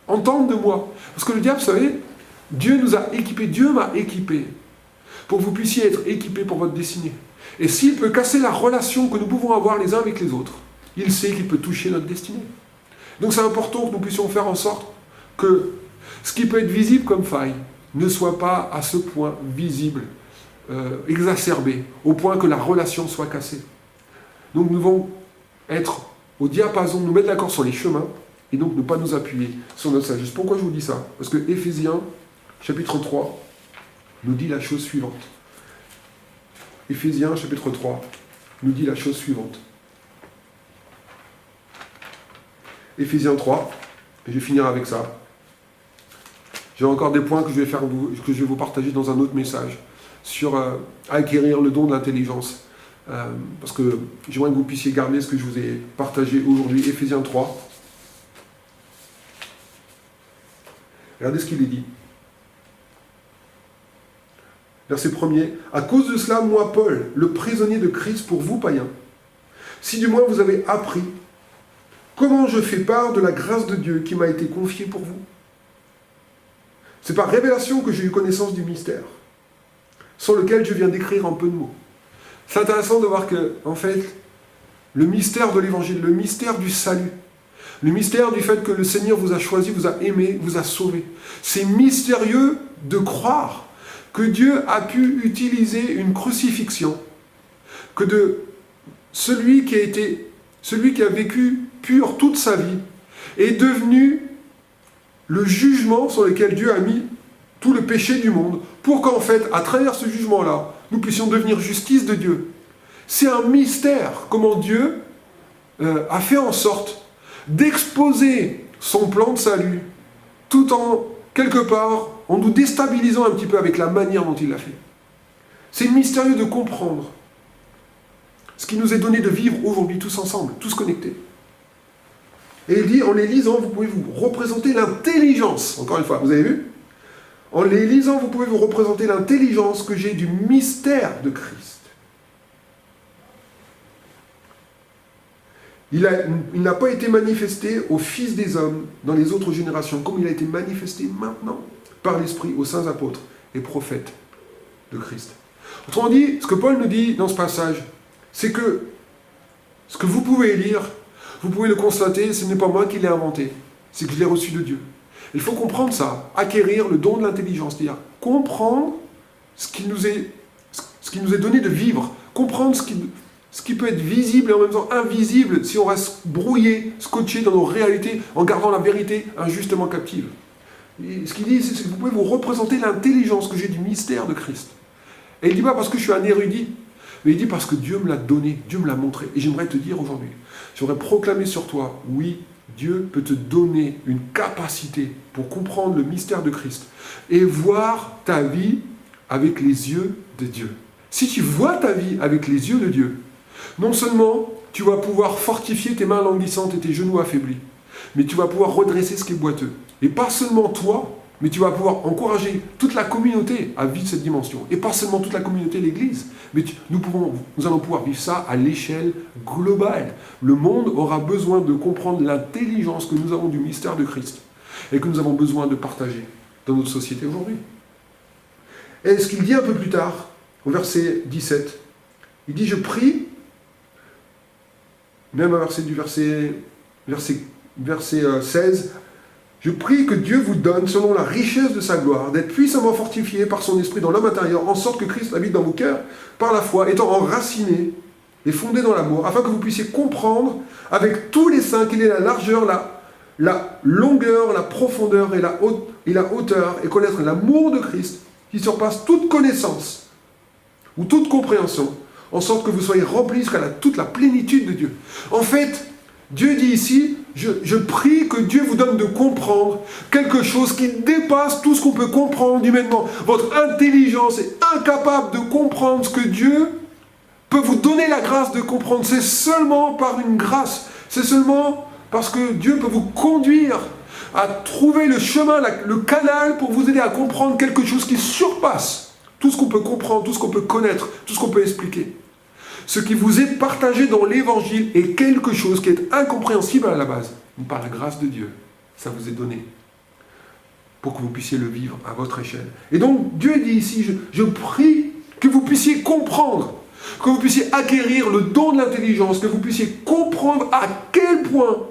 entendre de moi. Parce que le diable, vous savez, Dieu nous a équipés, Dieu m'a équipé, pour que vous puissiez être équipés pour votre destinée. Et s'il peut casser la relation que nous pouvons avoir les uns avec les autres, il sait qu'il peut toucher notre destinée. Donc c'est important que nous puissions faire en sorte que ce qui peut être visible comme faille ne soit pas à ce point visible, exacerbé, au point que la relation soit cassée. Donc nous devons être au diapason, nous mettre d'accord sur les chemins, et donc ne pas nous appuyer sur notre sagesse. Pourquoi je vous dis ça ? Parce que Éphésiens, chapitre 3, nous dit la chose suivante. Éphésiens, chapitre 3, nous dit la chose suivante. Éphésiens 3, et je vais finir avec ça. J'ai encore des points que je vais vous partager dans un autre message sur acquérir le don de l'intelligence. Parce que j'aimerais que vous puissiez garder ce que je vous ai partagé aujourd'hui. Éphésiens 3. Regardez ce qu'il est dit. Verset 1er. À cause de cela, moi, Paul, le prisonnier de Christ pour vous, païens, si du moins vous avez appris comment je fais part de la grâce de Dieu qui m'a été confiée pour vous. C'est par révélation que j'ai eu connaissance du mystère, sur lequel je viens d'écrire en peu de mots. C'est intéressant de voir que, en fait, le mystère de l'évangile, le mystère du salut, le mystère du fait que le Seigneur vous a choisi, vous a aimé, vous a sauvé, c'est mystérieux de croire que Dieu a pu utiliser une crucifixion, que de celui qui a vécu pur toute sa vie est devenu le jugement sur lequel Dieu a mis tout le péché du monde, pour qu'en fait, à travers ce jugement-là, nous puissions devenir justice de Dieu. C'est un mystère, comment Dieu a fait en sorte d'exposer son plan de salut, tout en, quelque part, en nous déstabilisant un petit peu avec la manière dont il l'a fait. C'est mystérieux de comprendre ce qui nous est donné de vivre aujourd'hui tous ensemble, tous connectés. Et il dit, en les lisant, vous pouvez vous représenter l'intelligence. Encore une fois, vous avez vu ? En les lisant, vous pouvez vous représenter l'intelligence que j'ai du mystère de Christ. Il n'a pas été manifesté aux fils des hommes dans les autres générations, comme il a été manifesté maintenant par l'Esprit aux saints apôtres et prophètes de Christ. Autrement dit, ce que Paul nous dit dans ce passage, c'est que ce que vous pouvez lire, vous pouvez le constater, ce n'est pas moi qui l'ai inventé, c'est que je l'ai reçu de Dieu. Il faut comprendre ça, acquérir le don de l'intelligence, c'est-à-dire comprendre ce qui nous est donné de vivre, comprendre ce qui peut être visible et en même temps invisible si on reste brouillé, scotché dans nos réalités en gardant la vérité injustement captive. Et ce qu'il dit, c'est que vous pouvez vous représenter l'intelligence que j'ai du mystère de Christ. Et il ne dit pas parce que je suis un érudit, mais il dit parce que Dieu me l'a donné, Dieu me l'a montré. Et j'aimerais te dire aujourd'hui, j'aimerais proclamer sur toi, oui, Dieu peut te donner une capacité pour comprendre le mystère de Christ et voir ta vie avec les yeux de Dieu. Si tu vois ta vie avec les yeux de Dieu, non seulement tu vas pouvoir fortifier tes mains languissantes et tes genoux affaiblis, mais tu vas pouvoir redresser ce qui est boiteux. Et pas seulement toi, mais tu vas pouvoir encourager toute la communauté à vivre cette dimension. Et pas seulement toute la communauté, l'Église, mais nous allons pouvoir vivre ça à l'échelle globale. Le monde aura besoin de comprendre l'intelligence que nous avons du mystère de Christ et que nous avons besoin de partager dans notre société aujourd'hui. Et ce qu'il dit un peu plus tard, au verset 17, il dit « Je prie », même à verset 16, « Je prie que Dieu vous donne, selon la richesse de sa gloire, d'être puissamment fortifié par son esprit dans l'homme intérieur, en sorte que Christ habite dans vos cœurs par la foi, étant enraciné et fondé dans l'amour, afin que vous puissiez comprendre avec tous les saints quelle est la largeur, la longueur, la profondeur et la hauteur, et connaître l'amour de Christ qui surpasse toute connaissance ou toute compréhension, en sorte que vous soyez remplis jusqu'à toute la plénitude de Dieu. » En fait, Dieu dit ici, je prie que Dieu vous donne de comprendre quelque chose qui dépasse tout ce qu'on peut comprendre humainement. Votre intelligence est incapable de comprendre ce que Dieu peut vous donner la grâce de comprendre. C'est seulement par une grâce. C'est seulement parce que Dieu peut vous conduire à trouver le chemin, le canal pour vous aider à comprendre quelque chose qui surpasse tout ce qu'on peut comprendre, tout ce qu'on peut connaître, tout ce qu'on peut expliquer. Ce qui vous est partagé dans l'Évangile est quelque chose qui est incompréhensible à la base. Mais par la grâce de Dieu, ça vous est donné pour que vous puissiez le vivre à votre échelle. Et donc, Dieu dit ici, je prie que vous puissiez comprendre, que vous puissiez acquérir le don de l'intelligence, que vous puissiez comprendre à quel point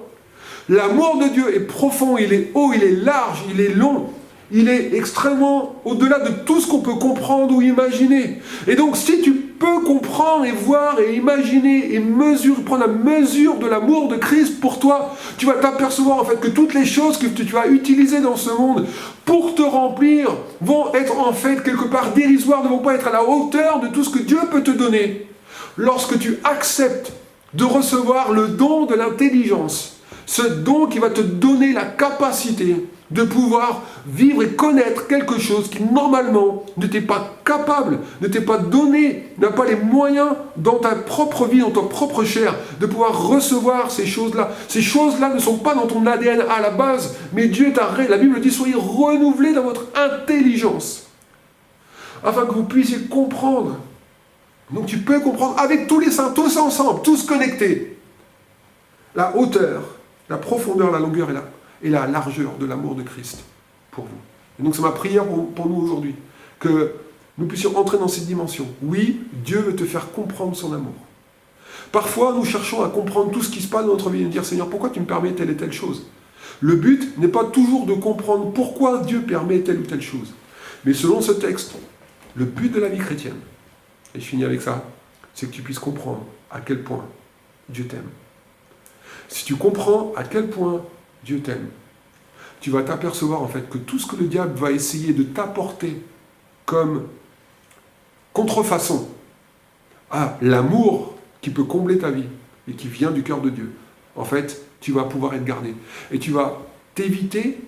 l'amour de Dieu est profond, il est haut, il est large, il est long. Il est extrêmement au-delà de tout ce qu'on peut comprendre ou imaginer. Et donc, si tu peux comprendre et voir et imaginer et prendre la mesure de l'amour de Christ pour toi, tu vas t'apercevoir en fait que toutes les choses que tu vas utiliser dans ce monde pour te remplir vont être en fait quelque part dérisoires, ne vont pas être à la hauteur de tout ce que Dieu peut te donner. Lorsque tu acceptes de recevoir le don de l'intelligence, ce don qui va te donner la capacité de pouvoir vivre et connaître quelque chose qui normalement ne t'est pas capable, ne t'est pas donné, n'a pas les moyens dans ta propre vie, dans ta propre chair, de pouvoir recevoir ces choses-là. Ces choses-là ne sont pas dans ton ADN à la base, mais Dieu la Bible dit, soyez renouvelés dans votre intelligence, afin que vous puissiez comprendre. Donc tu peux comprendre avec tous les saints, tous ensemble, tous connectés, la hauteur, la profondeur, la longueur et la largeur de l'amour de Christ pour vous. Et donc c'est ma prière pour nous aujourd'hui, que nous puissions entrer dans cette dimension. Oui, Dieu veut te faire comprendre son amour. Parfois, nous cherchons à comprendre tout ce qui se passe dans notre vie et nous dire, Seigneur, pourquoi tu me permets telle et telle chose? Le but n'est pas toujours de comprendre pourquoi Dieu permet telle ou telle chose. Mais selon ce texte, le but de la vie chrétienne, et je finis avec ça, c'est que tu puisses comprendre à quel point Dieu t'aime. Si tu comprends à quel point Dieu t'aime, tu vas t'apercevoir en fait que tout ce que le diable va essayer de t'apporter comme contrefaçon à l'amour qui peut combler ta vie et qui vient du cœur de Dieu, en fait, tu vas pouvoir être gardé. Et tu vas t'éviter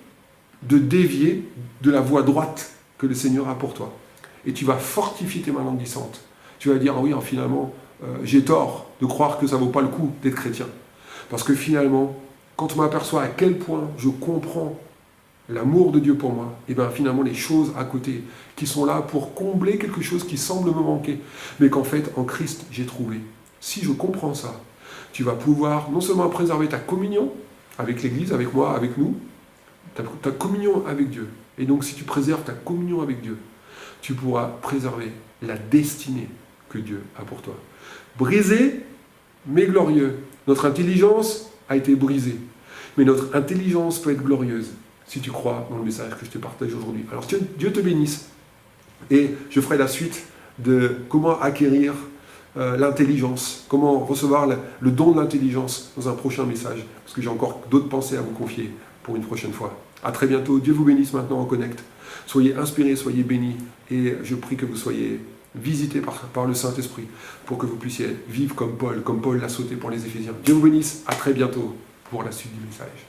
de dévier de la voie droite que le Seigneur a pour toi. Et tu vas fortifier tes mains languissantes. Tu vas dire, ah oui, finalement, j'ai tort de croire que ça ne vaut pas le coup d'être chrétien. Parce que finalement, quand on m'aperçoit à quel point je comprends l'amour de Dieu pour moi, et bien finalement les choses à côté qui sont là pour combler quelque chose qui semble me manquer, mais qu'en fait en Christ j'ai trouvé. Si je comprends ça, tu vas pouvoir non seulement préserver ta communion avec l'Église, avec moi, avec nous, ta communion avec Dieu. Et donc si tu préserves ta communion avec Dieu, tu pourras préserver la destinée que Dieu a pour toi. Brisé, mais glorieux. Notre intelligence a été brisée, mais notre intelligence peut être glorieuse si tu crois dans le message que je te partage aujourd'hui. Alors Dieu te bénisse, et je ferai la suite de comment acquérir l'intelligence, comment recevoir le don de l'intelligence dans un prochain message, parce que j'ai encore d'autres pensées à vous confier pour une prochaine fois. À très bientôt, Dieu vous bénisse maintenant en Connect. Soyez inspirés, soyez bénis, et je prie que vous soyez visités par le Saint-Esprit pour que vous puissiez vivre comme Paul l'a sauté pour les Éphésiens. Dieu vous bénisse, à très bientôt pour la suite du message.